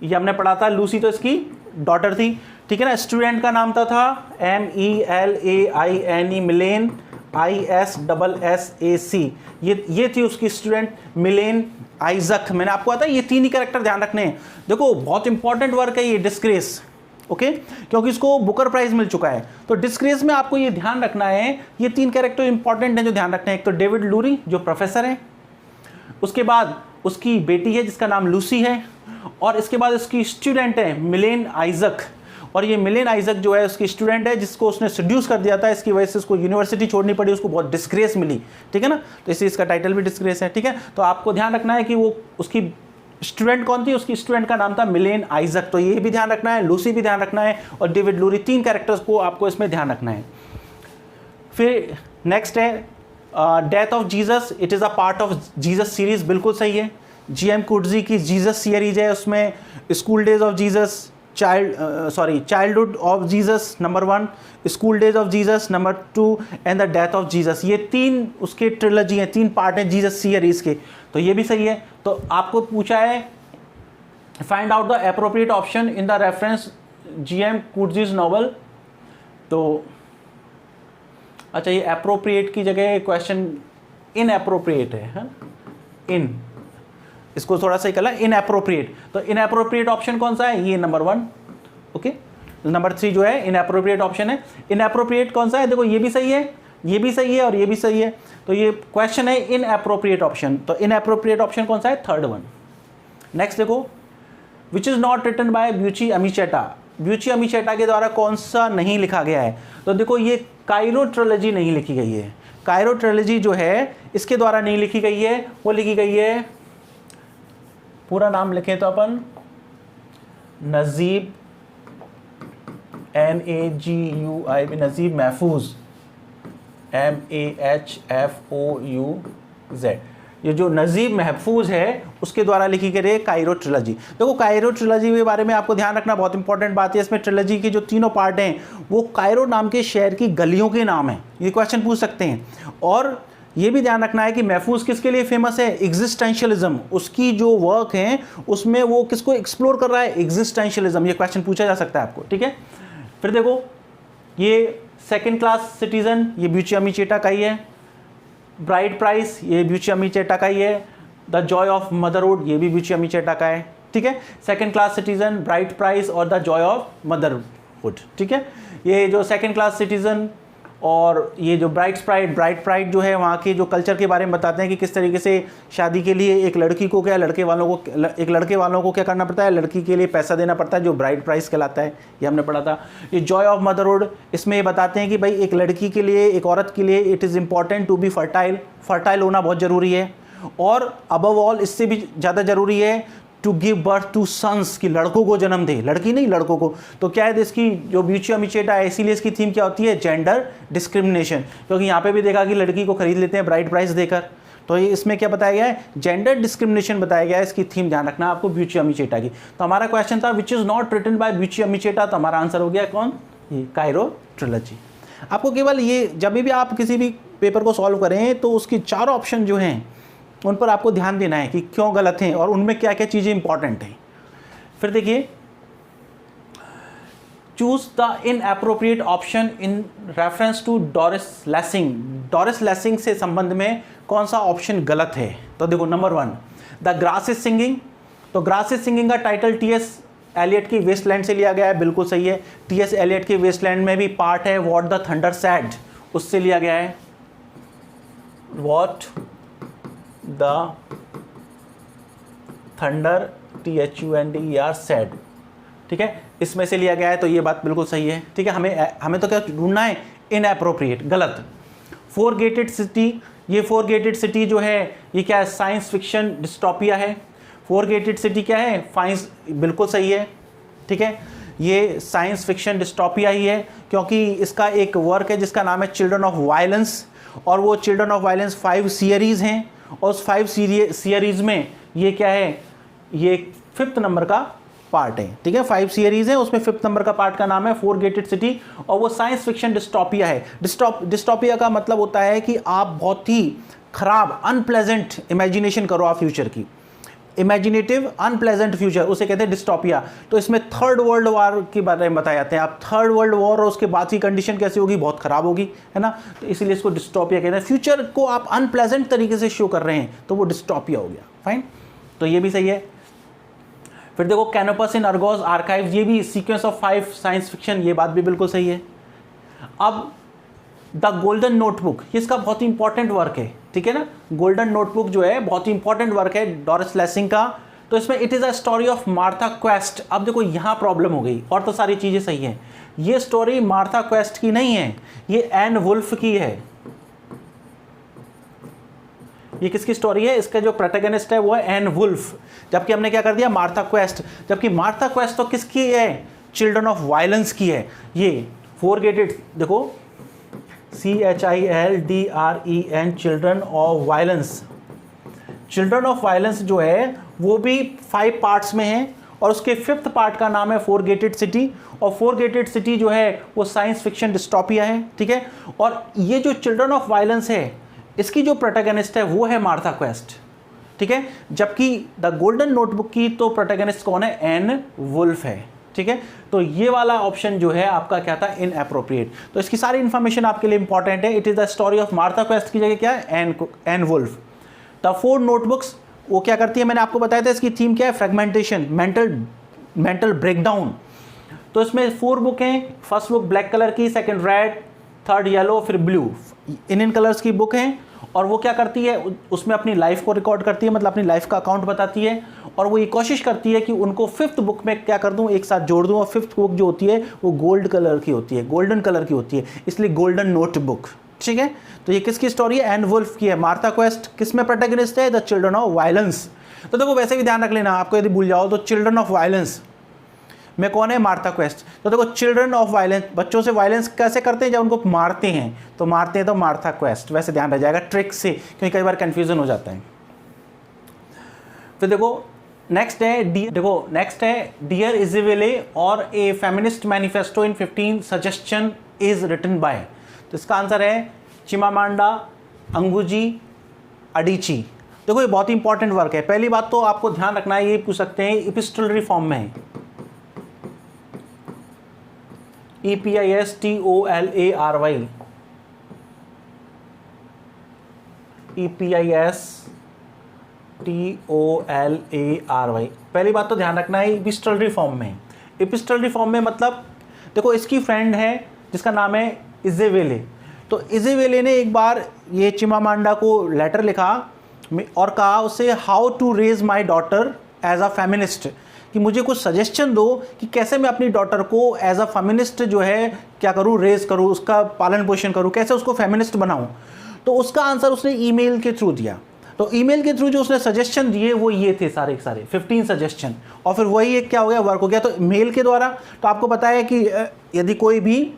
ये हमने पढ़ा था, लूसी तो इसकी डॉटर थी, ठीक है ना। स्टूडेंट का नाम था MELAINE, मिलेन, ISSSAC, ये थी उसकी स्टूडेंट मिलेन आइजक। मैंने आपको आता है ये 3 ही कैरेक्टर ध्यान रखने हैं। देखो बहुत इंपॉर्टेंट वर्क है ये डिस्ग्रेस, ओके, क्योंकि इसको बुकर प्राइज मिल चुका है। तो डिस्ग्रेस में आपको ये ध्यान रखना है, ये 3 कैरेक्टर इंपॉर्टेंट हैं जो ध्यान रखना है। एक तो डेविड लूरी जो प्रोफेसर है, उसके बाद उसकी बेटी है जिसका नाम लूसी है, और इसके बाद उसकी स्टूडेंट है मिलेन आइजक। और ये मिलेन आइजक जो है उसकी स्टूडेंट है जिसको उसने सेड्यूस कर दिया था, इसकी वजह से उसको यूनिवर्सिटी छोड़नी पड़ी, उसको बहुत डिस्ग्रेस मिली, ठीक है ना। तो इसलिए इसका टाइटल भी डिस्ग्रेस है, ठीक है। तो आपको ध्यान रखना है कि वो उसकी स्टूडेंट कौन थी, उसकी स्टूडेंट का नाम था मिलेन आइजक, तो ये भी ध्यान रखना है, लूसी भी ध्यान रखना है, और डेविड लूरी, 3 कैरेक्टर्स को आपको इसमें ध्यान रखना है। फिर नेक्स्ट है death of Jesus, it is a part of Jesus series, बिल्कुल सही है। G.M. कूटजी की जीसस सीरीज है, उसमें school days of Jesus, childhood of Jesus number 1, school days of Jesus number 2 and the death of Jesus, ये 3 उसके ट्रिलॉजी हैं, 3 पार्ट हैं जीसस सीरीज के, तो ये भी सही है। तो आपको पूछा है find out the appropriate option in the reference G.M. Coetzee's novel. तो अच्छा, ये एप्रोप्रिएट की जगह क्वेश्चन इनएप्रोप्रिएट है, इन, इसको थोड़ा सा निकला इनएप्रोप्रिएट, तो इनएप्रोप्रिएट ऑप्शन कौन सा है, ये नंबर 1, ओके। नंबर 3 जो है इनएप्रोप्रिएट ऑप्शन है। इनएप्रोप्रिएट कौन सा है, देखो ये भी सही है, ये भी सही है और ये भी सही है, तो ये क्वेश्चन है इनएप्रोप्रिएट ऑप्शन, तो इनएप्रोप्रिएट ऑप्शन कौन सा है, थर्ड वन। नेक्स्ट देखो, which is not written by Buchi Emecheta, Buchi Emecheta के द्वारा कौन सा नहीं लिखा गया है, तो देखो ये कायरो ट्रिलॉजी नहीं लिखी गई है, कायरो ट्रिलॉजी जो है इसके द्वारा नहीं लिखी गई है, वो लिखी गई है, पूरा नाम लिखें तो अपन नजीब NAGUIB, नजीब महफूज MAHFOUZ, ये जो नजीब महफूज है उसके द्वारा लिखी गई है कायरो ट्रिलॉजी। देखो कायरो ट्रिलॉजी के बारे में आपको ध्यान रखना बहुत इंपॉर्टेंट बात है, इसमें ट्रिलॉजी के जो तीनों पार्ट हैं वो कायरो नाम के शहर की गलियों के नाम हैं, ये क्वेश्चन पूछ सकते हैं। और ये भी ध्यान रखना है कि महफूज किसके लिए फेमस है, एग्जिस्टेंशियलिज्म, उसकी जो वर्क है उसमें वो किसको एक्सप्लोर कर रहा है, एग्जिस्टेंशियलिज्म, ये क्वेश्चन पूछा जा सकता है आपको, ठीक है। फिर देखो ये सेकंड क्लास सिटीजन, ये ब्यूची अमीचेटा का ही है। ब्राइट प्राइस, ये ब्यूची अमीचेटा का ही है। द जॉय ऑफ मदरहुड, ये भी ब्यूची अमीचेटा का है, ठीक है। Second class citizen, bright price और द जॉय ऑफ मदरहुड, ठीक है। ये जो सेकंड क्लास सिटीजन और ये जो ब्राइट प्राइड जो है वहाँ के जो कल्चर के बारे में बताते हैं कि किस तरीके से शादी के लिए एक लड़की को क्या, लड़के वालों को क्या करना पड़ता है, लड़की के लिए पैसा देना पड़ता है, जो ब्राइड प्राइस कहलाता है, ये हमने पढ़ा था। ये जॉय ऑफ मदरहुड, इसमें ये बताते हैं कि भाई एक लड़की के लिए, एक औरत के लिए it is important to be fertile होना बहुत ज़रूरी है, और अबव ऑल इससे भी ज़्यादा ज़रूरी है to give birth to sons, की लड़कों को जन्म दे, लड़की नहीं लड़कों को। तो क्या है इसकी जो ब्यूची अमीचेटा है, इसीलिए इसकी थीम क्या होती है, जेंडर डिस्क्रिमिनेशन, क्योंकि यहाँ पे भी देखा कि लड़की को खरीद लेते हैं ब्राइड प्राइस देकर, तो ये इसमें क्या बताया गया है, जेंडर डिस्क्रिमिनेशन बताया गया है, इसकी थीम ध्यान रखना आपको ब्यूची अमीचेटा की। तो हमारा क्वेश्चन था which is not written by Buchi Emecheta, तो हमारा आंसर हो गया कौन, ये कायरो ट्रिलॉजी। आपको केवल ये जब भी आप किसी भी पेपर को सॉल्व करें तो उसकी चारों ऑप्शन जो हैं उन पर आपको ध्यान देना है कि क्यों गलत हैं और उनमें क्या क्या चीज़ें इंपॉर्टेंट हैं। फिर देखिए, choose the inappropriate option in reference to Doris Lessing, Doris Lessing से संबंध में कौन सा ऑप्शन गलत है। तो देखो number 1, the grass is singing, तो ग्रास इज सिंगिंग का टाइटल T.S. एलियट की वेस्टलैंड से लिया गया है, बिल्कुल सही है। T.S. एलियट की वेस्टलैंड में भी पार्ट है व्हाट द थंडर सैड, उससे लिया गया है, what the thunder THUNDER sad, ठीक है, इसमें से लिया गया है, तो ये बात बिल्कुल सही है, ठीक है। हमें तो क्या ढूंढना है, इनएप्रोप्रिएट, गलत। फोर गेटेड सिटी, ये फोर गेटेड सिटी जो है ये क्या है, साइंस फिक्शन डिस्टोपिया है। फोर गेटेड सिटी क्या है, बिल्कुल सही है, ठीक है, ये साइंस फिक्शन डिस्टोपिया ही है, क्योंकि इसका एक वर्क है जिसका नाम है चिल्ड्रन ऑफ वायलेंस, और वो चिल्ड्रन ऑफ वायलेंस 5 सीरीज़ हैं, और उस 5 सीरीज़ में ये क्या है, ये 5th नंबर का पार्ट है, ठीक है। 5 सीरीज़ है, उसमें 5th नंबर का पार्ट का नाम है फोर गेटेड सिटी, और वो साइंस फिक्शन डिस्टोपिया है। डिस्टोपिया का मतलब होता है कि आप बहुत ही खराब अनप्लेजेंट इमेजिनेशन करो आप फ्यूचर की, इमेजिनेटिव अनप्लेजेंट फ्यूचर, उसे कहते हैं डिस्टोपिया। तो इसमें 3rd वर्ल्ड वॉर के बारे में बताए जाते हैं, आप 3rd वर्ल्ड वॉर और उसके बाद की कंडीशन कैसी होगी, बहुत खराब होगी, है ना, तो इसलिए इसको डिस्टोपिया कहते हैं। फ्यूचर को आप अनप्लेजेंट तरीके से शो कर रहे हैं तो वो डिस्टोपिया हो गया, फाइन, तो ये भी सही है। फिर देखो कैनोपस इन अर्गोस आर्काइव, ये भी सीक्वेंस ऑफ 5 साइंस फिक्शन, ये बात भी बिल्कुल सही है। अब द गोल्डन नोटबुक, ये इसका बहुत ही इंपॉर्टेंट वर्क है, ठीक है ना, गोल्डन नोटबुक जो है बहुत ही इंपॉर्टेंट वर्क है डोरिस लेसिंग का। तो इसमें it is a story of Martha quest. अब देखो यहाँ प्रॉब्लम हो गई, और तो सारी चीज़ें सही हैं, ये स्टोरी मार्था क्वेस्ट की नहीं है, ये एन वुल्फ की है। ये किसकी स्टोरी है, इसका जो प्रोटैगनिस्ट है वो है एन वुल्फ, जबकि हमने क्या कर दिया, मार्था क्वेस्ट, जबकि मार्था क्वेस्ट तो किसकी है, चिल्ड्रन ऑफ वायलेंस की है। ये फोर गेटेड, देखो CHILDREN, children of violence, children of violence जो है वो भी 5 पार्ट्स में है, और उसके 5th पार्ट का नाम है फोर गेटेड सिटी, और फोर गेटेड सिटी जो है वो साइंस फिक्शन डिस्टोपिया है, ठीक है। और ये जो चिल्ड्रन ऑफ वायलेंस है इसकी जो प्रोटैगनिस्ट है वो है मार्था क्वेस्ट, ठीक है, जबकि द गोल्डन नोटबुक की तो प्रोटैगनिस्ट कौन है, एन वुल्फ है, ठीक है। तो ये वाला ऑप्शन जो है आपका क्या था, इनएप्रोप्रिएट। तो इसकी सारी इंफॉर्मेशन आपके लिए इंपॉर्टेंट है। It is the story of Martha quest की जगह क्या है, एन वुल्फ। द 4 नोटबुक्स वो क्या करती है, मैंने आपको बताया था इसकी थीम क्या है, फ्रेगमेंटेशन, मेंटल ब्रेकडाउन। तो इसमें 4 बुक हैं, फर्स्ट बुक ब्लैक कलर की, सेकंड रेड, थर्ड येलो, फिर ब्लू, इन कलर्स की बुक हैं। और वो क्या करती है, उसमें अपनी लाइफ को रिकॉर्ड करती है, मतलब अपनी लाइफ का अकाउंट बताती है। और वो ये कोशिश करती है कि उनको 5th बुक में क्या कर दूं, एक साथ जोड़ दूं। और 5th बुक जो होती है वो गोल्ड कलर की होती है, गोल्डन कलर की होती है, इसलिए गोल्डन नोटबुक। ठीक है, तो ये किसकी स्टोरी है, एन वुल्फ की है। मार्था क्वेस्ट किस में प्रोटैगनिस्ट है, द चिल्ड्रन ऑफ वायलेंस। तो देखो वैसे भी ध्यान रख लेना, आपको यदि भूल जाओ तो चिल्ड्रन ऑफ वायलेंस में कौन है, मार्था क्वेस्ट। तो देखो चिल्ड्रन ऑफ वायलेंस, बच्चों से वायलेंस कैसे करते हैं, जब उनको मारते हैं तो मार्था क्वेस्ट, वैसे ध्यान रह जाएगा ट्रिक से, क्योंकि कई बार कंफ्यूजन हो जाता है। फिर देखो नेक्स्ट है डियर इज़ाबेले और a feminist manifesto in 15 suggestion is written by. तो इसका आंसर है चिमामांडा अंगुजी अडिची। देखो ये बहुत ही इंपॉर्टेंट वर्क है। पहली बात तो आपको ध्यान रखना है, ये पूछ सकते हैं एपिस्टोलरी फॉर्म में है, EPISTOLARY, EPISTOLARY। पहली बात तो ध्यान रखना है एपिस्टोलरी फॉर्म में। एपिस्टोलरी फॉर्म में मतलब देखो इसकी फ्रेंड है जिसका नाम है इज़ाबेले। तो इज़ाबेले ने एक बार ये चिमामांडा को लेटर लिखा और कहा उससे how to raise my daughter as a feminist, कि मुझे कुछ सजेशन दो कि कैसे मैं अपनी डॉटर को एज अ फेमिनिस्ट जो है क्या करूँ, रेज करूँ, उसका पालन पोषण करूँ, कैसे उसको फेमिनिस्ट बनाऊँ। तो उसका आंसर उसने ईमेल के थ्रू दिया। तो ईमेल के थ्रू जो उसने सजेशन दिए वो ये थे सारे के सारे 15 सजेशन, और फिर वही एक क्या हो गया, वर्क हो गया। तो मेल के द्वारा, तो आपको पता है कि यदि कोई भी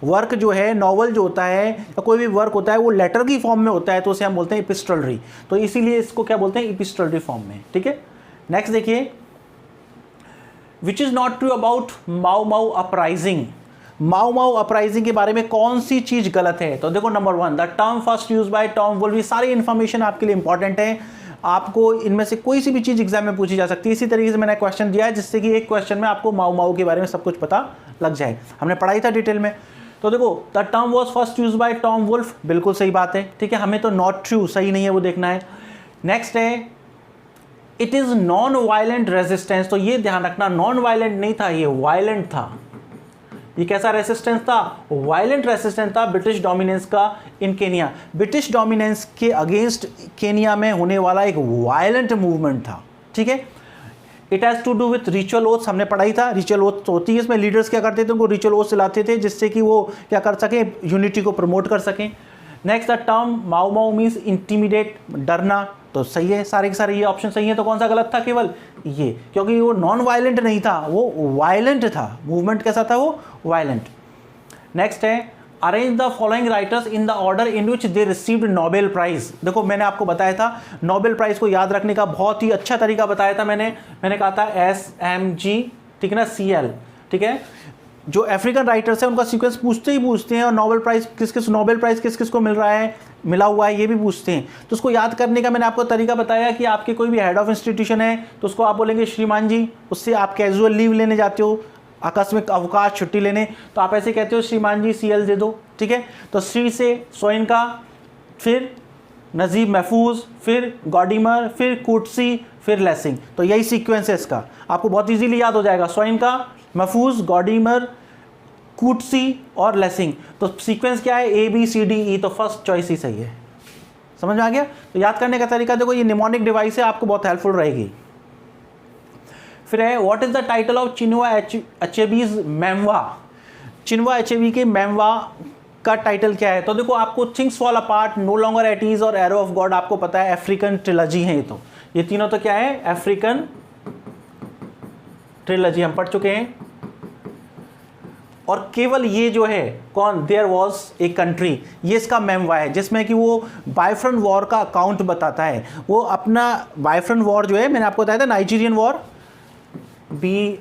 वर्क जो है, नॉवल जो होता है या कोई भी वर्क होता है वो लेटर की फॉर्म में होता है, तो उसे हम बोलते हैं एपिस्टोलरी। तो इसीलिए इसको क्या बोलते हैं, एपिस्टोलरी फॉर्म में। ठीक है, नेक्स्ट देखिए, विच is not true about Mao Mao uprising. Mao Mao uprising के बारे में कौन सी चीज़ गलत है। तो देखो number 1, the term first use by Tom Wolfe. ये सारी इन्फॉर्मेशन आपके लिए इंपॉर्टेंट है, आपको इनमें से कोई सी भी चीज़ एग्जाम में पूछी जा सकती है। इसी तरीके से मैंने क्वेश्चन दिया है जिससे कि एक क्वेश्चन में आपको माओ माओ के बारे में सब कुछ पता लग जाए, हमने पढ़ाई था डिटेल में। तो देखो the term was first use by Tom Wolfe, बिल्कुल सही बात है। ठीक है, हमें तो नॉट ट्रू, सही नहीं है वो देखना है। नेक्स्ट है it is non violent resistance. तो ये ध्यान रखना, नॉन वायलेंट नहीं था, ये वायलेंट था। ये कैसा रेसिस्टेंस था, वायलेंट रेसिस्टेंस था ब्रिटिश डोमिनेंस का इन केनिया। ब्रिटिश डोमिनेंस के अगेंस्ट केनिया में होने वाला एक वायलेंट मूवमेंट था। ठीक है, it has to do with ritual oaths, हमने पढ़ाई था। रिचुअल ओथ्स होती है, इसमें लीडर्स क्या करते थे, उनको रिचुअल ओथ्स दिलाते थे जिससे कि वो क्या कर सकें, यूनिटी को प्रमोट कर सकें। Next the term Mao Mao means intimidate, डरना। तो सही है, सारे के सारे ये ऑप्शन सही है। तो कौन सा गलत था, केवल ये, क्योंकि वो नॉन वायलेंट नहीं था, वो वायलेंट था। मूवमेंट कैसा था, वो वायलेंट। नेक्स्ट है arrange the following writers in the order in which they received Nobel prize. देखो मैंने आपको बताया था नोबेल प्राइज को याद रखने का बहुत ही अच्छा तरीका बताया था। मैंने कहा था SMG, ठीक है ना, CL। ठीक है, जो अफ्रीकन राइटर्स हैं उनका सीक्वेंस पूछते हैं, और नोबेल प्राइज किस किस को मिल रहा है, मिला हुआ है, ये भी पूछते हैं। तो उसको याद करने का मैंने आपको तरीका बताया कि आपके कोई भी हेड ऑफ इंस्टीट्यूशन है तो उसको आप बोलेंगे श्रीमान जी, उससे आप कैजुअल लीव लेने जाते हो, आकस्मिक अवकाश छुट्टी लेने, तो आप ऐसे कहते हो श्रीमान जी CL दे दो। ठीक है, तो श्री से सोइनका, फिर नजीब महफूज, फिर गॉडिमर, फिर कुर्सी, फिर लेसिंग। तो यही सीक्वेंस है इसका, आपको बहुत इजीली याद हो जाएगा। सोइनका, महफूज, गॉडिमर, कुर्सी और लेसिंग। तो सीक्वेंस क्या है, ABCDE। तो फर्स्ट चॉइस ही सही है। समझ में आ गया। तो याद करने का तरीका देखो, ये निमोनिक डिवाइस है, आपको बहुत हेल्पफुल रहेगी। फिर है what is the title of Chinua Achebe's memoir. Chinua Achebe के मेमवा का टाइटल क्या है। तो देखो आपको things fall apart, no longer at ease और एरो ऑफ गॉड आपको पता है अफ्रीकन ट्रिलॉजी है। ये तीनों तो क्या है, अफ्रीकन ट्रिलॉजी हम पढ़ चुके हैं। और केवल ये जो है कौन, देयर वॉज ए कंट्री, ये इसका मेमवा है जिसमें कि वो बायफ्रंट वॉर का अकाउंट बताता है। वो अपना बायफ्रंट वॉर जो है, मैंने आपको बताया था नाइजीरियन वॉर, BIAFRAN,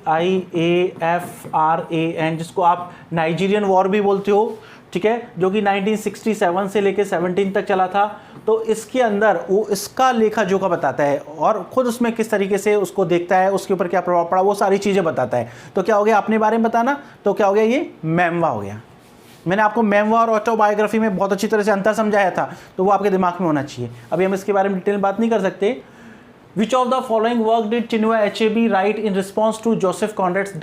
जिसको आप नाइजीरियन वॉर भी बोलते हो। ठीक है, जो कि 1967 से लेकर 17 तक चला था। तो इसके अंदर वो इसका लेखा जोखा बताता है और ख़ुद उसमें किस तरीके से उसको देखता है, उसके ऊपर क्या प्रभाव पड़ा, वो सारी चीज़ें बताता है। तो क्या हो गया, अपने बारे में बताना, तो क्या हो गया, ये मेमवा हो गया। मैंने आपको मेमोir और ऑटोबायोग्राफी में बहुत अच्छी तरह से अंतर समझाया था, तो वो आपके दिमाग में होना चाहिए। अभी हम इसके बारे में डिटेल बात नहीं कर सकते। Which of the following work did Chinua Achebe write in response to Joseph Conrad's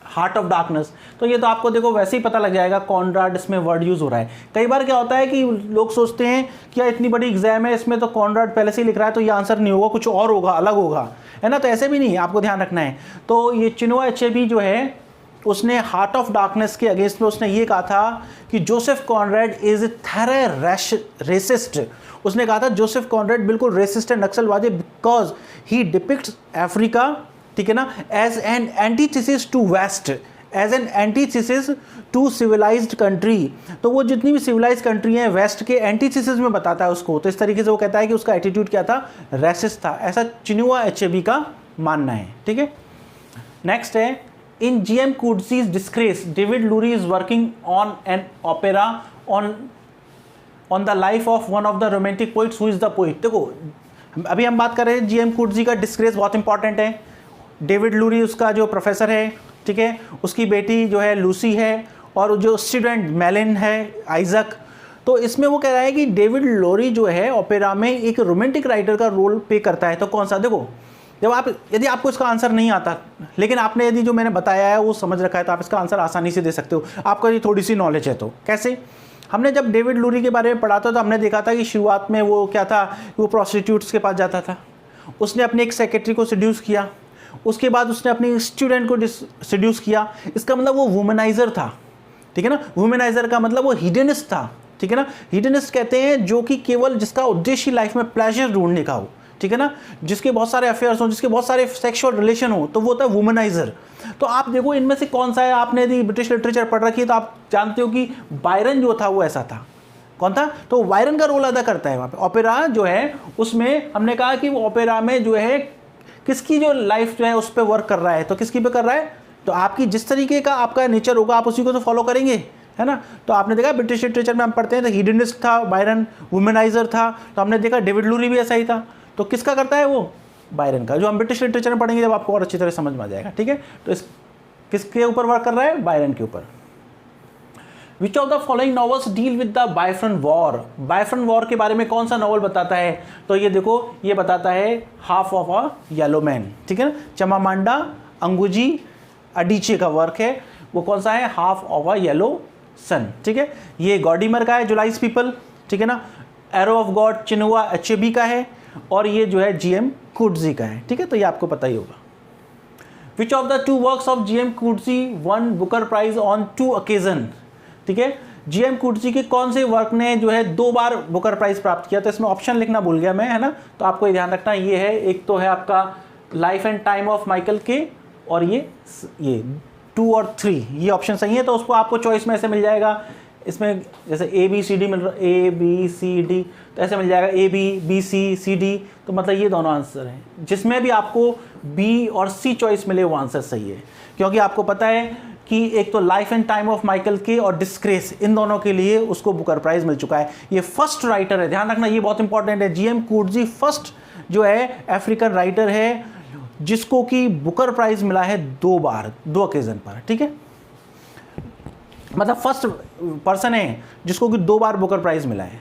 heart of darkness? तो ये तो आपको देखो वैसे ही पता लग जाएगा, कॉनराड इसमें वर्ड यूज़ हो रहा है। कई बार क्या होता है कि लोग सोचते हैं कि यार इतनी बड़ी एग्जाम है, इसमें तो कॉनराड पहले से ही लिख रहा है, तो ये आंसर नहीं होगा, कुछ और होगा, अलग होगा, है ना। तो ऐसे भी नहीं, आपको ध्यान रखना है। तो ये चिनुआ एचेबी जो है, उसने हार्ट ऑफ डार्कनेस के अगेंस्ट में उसने ये कहा था कि Joseph Conrad is thorough racist. उसने कहा था जोसेफ कॉनराड बिल्कुल रेसिस्ट है, नक्सलवादी, बिकॉज ही डिपिक्ट्स अफ्रीका, ठीक है ना, as an antithesis to west, as an antithesis to civilised country. तो वो जितनी भी सिविलाइज्ड कंट्री हैं वेस्ट के एंटीथेसिस में बताता है उसको। तो इस तरीके से वो कहता है कि उसका एटीट्यूड क्या था, रेसिस्ट था, ऐसा चिनुआ एचेबी का मानना है, ठीक है। नेक्स्ट है, इन G.M. Coetzee's Disgrace, David Lurie is working on an opera on the life of one of the romantic poets. Who is the poet? देखो अभी हम बात कर रहे हैं G.M. Coetzee का डिस्ग्रेस, बहुत इंपॉर्टेंट है। डेविड लूरी उसका जो प्रोफेसर है, ठीक है, उसकी बेटी जो है लूसी है, और जो स्टूडेंट मेलिन है आइजक। तो इसमें वो कह रहा है कि डेविड लूरी जो है ओपेरा में एक रोमांटिक राइटर का रोल प्ले करता है। तो कौन सा? देखो जब यदि आपको इसका आंसर नहीं आता, लेकिन आपने यदि जो मैंने बताया है वो समझ रखा है, तो आप इसका आंसर आसानी से दे सकते हो, आपका ये थोड़ी सी नॉलेज है। तो कैसे? हमने जब डेविड लूरी के बारे में पढ़ा था तो हमने देखा था कि शुरुआत में वो क्या था, वो प्रोस्टिट्यूट्स के पास जाता था, उसने अपने एक सेक्रेटरी को सेड्यूस किया, उसके बाद उसने अपनी स्टूडेंट को सेड्यूस किया। इसका मतलब वो वुमनाइजर था, ठीक है ना। वुमनाइजर का मतलब वो हिडनिस्ट था, ठीक है ना। हिडनिस्ट कहते हैं जो कि केवल जिसका उद्देश्य लाइफ में प्लेजर ढूंढने का हो, ठीक है ना, जिसके बहुत सारे अफेयर्स हो, जिसके बहुत सारे सेक्सुअल रिलेशन हो, तो वो होता है वुमनाइजर। तो आप देखो इनमें से कौन सा है, आपने यदि ब्रिटिश लिटरेचर पढ़ रखी है तो आप जानते हो कि बायरन जो था वो ऐसा था। कौन था? तो बायरन का रोल अदा करता है वहाँ पे। ओपेरा जो है उसमें हमने कहा कि वो ओपेरा में जो है किसकी जो लाइफ जो है उस पर वर्क कर रहा है। तो किसकी पे कर रहा है? तो आपकी जिस तरीके का आपका नेचर होगा आप उसी को तो फॉलो करेंगे, है ना। तो आपने देखा ब्रिटिश लिटरेचर में हम पढ़ते हैं तो हिडनिस्ट था बायरन, वुमनाइजर था। तो हमने देखा डेविड लूरी भी ऐसा ही था। तो किसका करता है वो? बायरन का। जो हम ब्रिटिश लिटरेचर में पढ़ेंगे जब आपको और अच्छी तरह समझ में आ जाएगा, ठीक है। तो इस किसके ऊपर वर्क कर रहा है? बायरन के ऊपर। Which of the following novels deal with the Biafran war? Biafran war के बारे में कौन सा नॉवल बताता है? तो ये देखो, ये बताता है half of a yellow man, ठीक है ना। चमामांडा अंगुजी अडीचे का वर्क है। वो कौन सा है? Half of a yellow sun, ठीक है। ये गॉडिमर का है, जुलाइस पीपल, ठीक है ना। एरो ऑफ गॉड चिनुआ एचेबी का है, और ये जो है G.M. Coetzee का है, ठीक है। तो ये आपको पता ही होगा। Which of the two works of G.M. Coetzee won Booker prize on 2 occasion? ठीक है, G.M. Coetzee के कौन से वर्क ने जो है 2 बार बुकर प्राइज प्राप्त किया? तो इसमें ऑप्शन लिखना भूल गया मैं, है ना। तो आपको ये ध्यान रखना, ये है, एक तो है आपका life and time of Michael के, और ये 2 और 3, ये ऑप्शन सही है। तो उसको आपको चॉइस में ऐसे मिल जाएगा, इसमें जैसे ABCD मिल रहा है, ABCD, तो ऐसे मिल जाएगा ABBCCD। तो मतलब ये दोनों आंसर हैं। जिसमें भी आपको B और C चॉइस मिले वो आंसर सही है, क्योंकि आपको पता है कि एक तो life and time of Michael के और डिस्ग्रेस, इन दोनों के लिए उसको बुकर प्राइज मिल चुका है। ये फर्स्ट राइटर है, ध्यान रखना, ये बहुत इंपॉर्टेंट है। G.M. Coetzee फर्स्ट जो है अफ्रीकन राइटर है जिसको कि बुकर प्राइज मिला है 2 बार, 2 ओकेजन पर, ठीक है। मतलब फर्स्ट पर्सन है जिसको कि 2 बार बुकर प्राइज मिला है।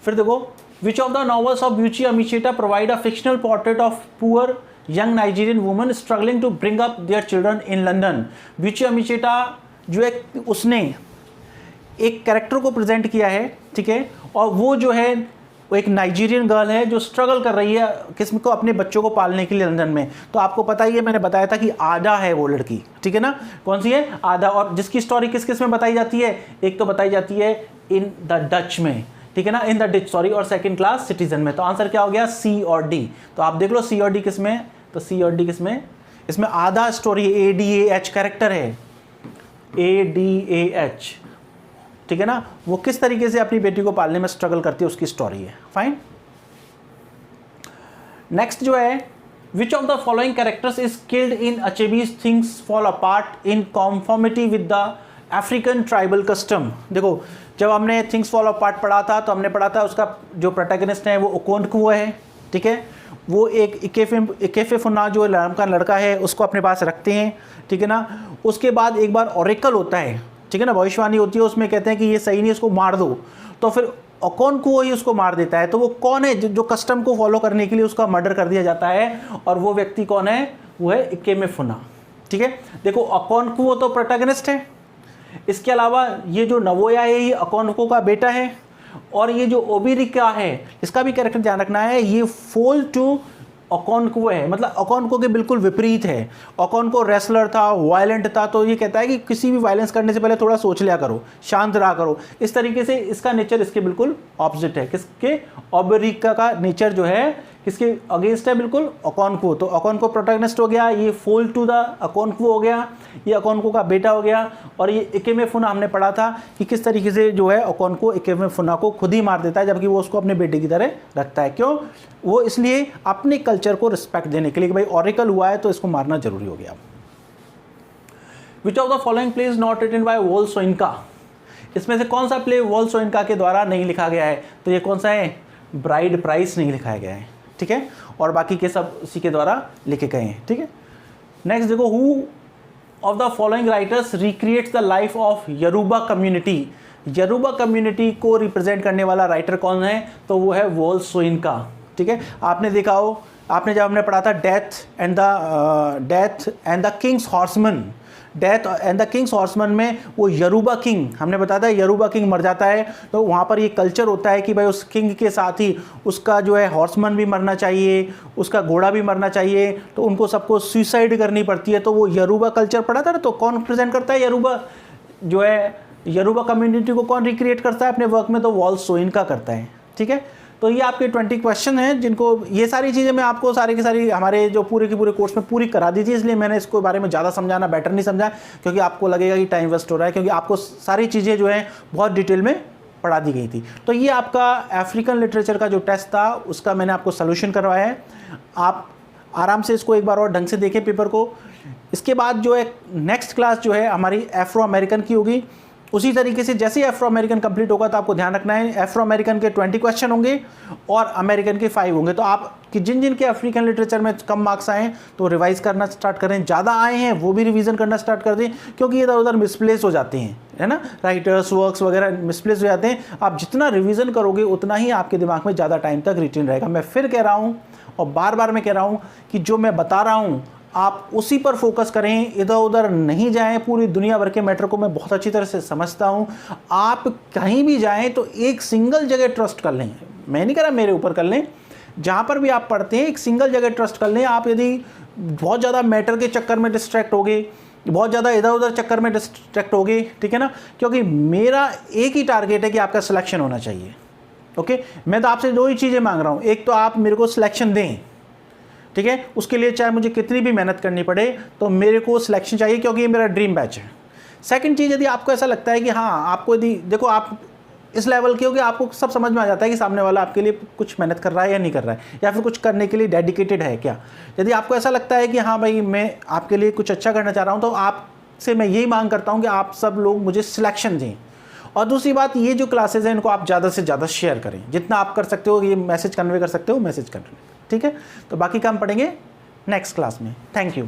फिर देखो, which of the novels of Buchi Emecheta provide a fictional portrait of poor young Nigerian woman struggling to bring up their children in London? Buchi Emecheta जो है उसने एक कैरेक्टर को प्रेजेंट किया है, ठीक है, और वो जो है वो एक नाइजीरियन गर्ल है जो स्ट्रगल कर रही है किस्म को अपने बच्चों को पालने के लिए लंदन में। तो आपको पता ही है, मैंने बताया था कि आधा है वो लड़की, ठीक है ना। कौन सी है? आधा। और जिसकी स्टोरी किस किस में बताई जाती है? एक तो बताई जाती है इन द डच में, ठीक है ना, इन द डिच, सॉरी, और सेकंड क्लास सिटीजन में। तो आंसर क्या हो गया? C और D। तो आप देख लो C और D किस में? तो C और D किस में? इसमें आधा स्टोरी ADAH कैरेक्टर है, ADAH, ठीक है ना। वो किस तरीके से अपनी बेटी को पालने में स्ट्रगल करती है उसकी स्टोरी है। फाइन। नेक्स्ट जो है, which of the following characters is killed in Achebe's things fall apart in conformity with the African tribal custom? देखो, जब हमने थिंग्स फॉल अपार्ट पढ़ा था तो हमने पढ़ा था उसका जो प्रोटैगनिस्ट है वो ओकोंकवू है, ठीक है। वो एक इकेफेफुना जो नाम का लड़का है उसको अपने पास रखते हैं, ठीक है ना। उसके बाद एक बार ओरेकल होता है, ठीक है ना, भविष्यवाणी होती है, उसमें कहते हैं कि ये सही नहीं, इसको मार दो, तो फिर ओकोन्क्वो ही उसको मार देता है। तो वो कौन है जो कस्टम को फॉलो करने के लिए उसका मर्डर कर दिया जाता है, और वो व्यक्ति कौन है, वो है इकेमेफुना। ठीक है, देखो ओकोन्क्वो तो प्रोटैगनिस्ट है, इसके अलावा ये जो नवोया है ये ओकोन्क्वो का बेटा है, और ये जो ओबिरिका है इसका भी कैरेक्टर ध्यान रखना है, ये फोल टू ओकोन्क्वो है, मतलब ओकोन्क्वो के बिल्कुल विपरीत है। ओकोन्क्वो रेसलर था, वायलेंट था, तो ये कहता है कि किसी भी वायलेंस करने से पहले थोड़ा सोच लिया करो, शांत रहा करो। इस तरीके से इसका नेचर इसके बिल्कुल ऑपोजिट है। किसके, ओबेरिका का नेचर जो है किसके अगेंस्ट है, बिल्कुल ओकोन्क्वो। तो ओकोन्क्वो प्रोटैगनिस्ट हो गया, ये फोल टू द ओकोन्क्वो हो गया, ये ओकोन्क्वो का बेटा हो गया। और ये इकेमेफुना हमने पढ़ा था कि किस तरीके से जो है ओकोन्क्वो इकेमेफुना को खुद ही मार देता है, जबकि वो उसको अपने बेटे की तरह रखता है। क्यों, वो इसलिए अपने कल्चर को रिस्पेक्ट देने के लिए कि भाई ऑरिकल हुआ है तो इसको मारना जरूरी हो गया। Which of the following play is not written by Wole Soyinka, इसमें से कौन सा प्ले वोल्सोइनका के द्वारा नहीं लिखा गया है, तो ये कौन सा है, ब्राइड प्राइस नहीं लिखाया गया है। ठीक है, और बाकी के सब उसी के द्वारा लिखे गए हैं। ठीक है, नेक्स्ट देखो, who of the following writers recreates the life of Yoruba community, Yoruba community को रिप्रेजेंट करने वाला राइटर कौन है, तो वो है वोल्सोइनका। ठीक है, आपने देखा हो, आपने जब हमने पढ़ा था death and the Kings horseman, death and the Kings horseman में वो यरूबा किंग, हमने बताया था यरूबा किंग मर जाता है, तो वहाँ पर ये कल्चर होता है कि भाई उस किंग के साथ ही उसका जो है हॉर्समैन भी मरना चाहिए, उसका घोड़ा भी मरना चाहिए, तो उनको सबको सुसाइड करनी पड़ती है। तो वो यरूबा कल्चर पढ़ा था ना, तो कौन प्रेजेंट करता है, यरूबा जो है, यरूबा कम्युनिटी को कौन रिक्रिएट करता है अपने वर्क में, तो वोल्सोइनका करता है। ठीक है, तो ये आपके 20 क्वेश्चन हैं, जिनको ये सारी चीज़ें मैं आपको सारी की सारी हमारे जो पूरे के पूरे कोर्स में पूरी करा दी थी, इसलिए मैंने इसको बारे में ज़्यादा समझाना बेटर नहीं समझा, क्योंकि आपको लगेगा कि टाइम वेस्ट हो रहा है, क्योंकि आपको सारी चीज़ें जो हैं बहुत डिटेल में पढ़ा दी गई थी। तो ये आपका अफ्रीकन लिटरेचर का जो टेस्ट था उसका मैंने आपको सोल्यूशन करवाया है। आप आराम से इसको एक बार और ढंग से देखें पेपर को। इसके बाद जो है नेक्स्ट क्लास जो है हमारी एफ्रो अमेरिकन की होगी। उसी तरीके से जैसे ही एफ्रो अमेरिकन कंप्लीट होगा तो आपको ध्यान रखना है एफ्रो अमेरिकन के 20 क्वेश्चन होंगे और अमेरिकन के 5 होंगे। तो आप कि जिन के अफ्रीकन लिटरेचर में कम मार्क्स आए तो रिवाइज करना स्टार्ट करें, ज़्यादा आए हैं वो भी रिवीजन करना स्टार्ट कर दें, क्योंकि इधर उधर मिसप्लेस हो जाते हैं, है ना, राइटर्स वर्क्स वगैरह मिसप्लेस हो जाते हैं। आप जितना रिवीजन करोगे उतना ही आपके दिमाग में ज़्यादा टाइम तक रिटेन रहेगा। मैं फिर कह रहा हूँ और बार बार मैं कह रहा हूँ कि जो मैं बता रहा हूँ आप उसी पर फोकस करें, इधर उधर नहीं जाएं। पूरी दुनिया भर के मैटर को मैं बहुत अच्छी तरह से समझता हूं। आप कहीं भी जाएं तो एक सिंगल जगह ट्रस्ट कर लें। मैं नहीं कह रहा मेरे ऊपर कर लें, जहां पर भी आप पढ़ते हैं एक सिंगल जगह ट्रस्ट कर लें। आप यदि बहुत ज़्यादा मैटर के चक्कर में डिस्ट्रैक्ट होगे, बहुत ज़्यादा इधर उधर चक्कर में डिस्ट्रैक्ट होगे, ठीक है ना, क्योंकि मेरा एक ही टारगेट है कि आपका सिलेक्शन होना चाहिए। ओके, मैं तो आपसे 2 ही चीज़ें मांग रहा हूँ। एक तो आप मेरे को सिलेक्शन दें, ठीक है, उसके लिए चाहे मुझे कितनी भी मेहनत करनी पड़े तो मेरे को सिलेक्शन चाहिए, क्योंकि ये मेरा ड्रीम बैच है। सेकंड चीज़, यदि आपको ऐसा लगता है कि हाँ आपको यदि देखो आप इस लेवल के हो कि आपको सब समझ में आ जाता है कि सामने वाला आपके लिए कुछ मेहनत कर रहा है या नहीं कर रहा है, या फिर कुछ करने के लिए डेडिकेटेड है क्या। यदि आपको ऐसा लगता है कि हाँ भाई मैं आपके लिए कुछ अच्छा करना चाह रहा हूँ, तो आपसे मैं यही मांग करता हूँ कि आप सब लोग मुझे सिलेक्शन दें। और दूसरी बात, ये जो क्लासेज हैं इनको आप ज़्यादा से ज़्यादा शेयर करें, जितना आप कर सकते हो, ये मैसेज कन्वे कर सकते हो मैसेज करें, ठीक है। तो बाकी काम पढ़ेंगे नेक्स्ट क्लास में। Thank you.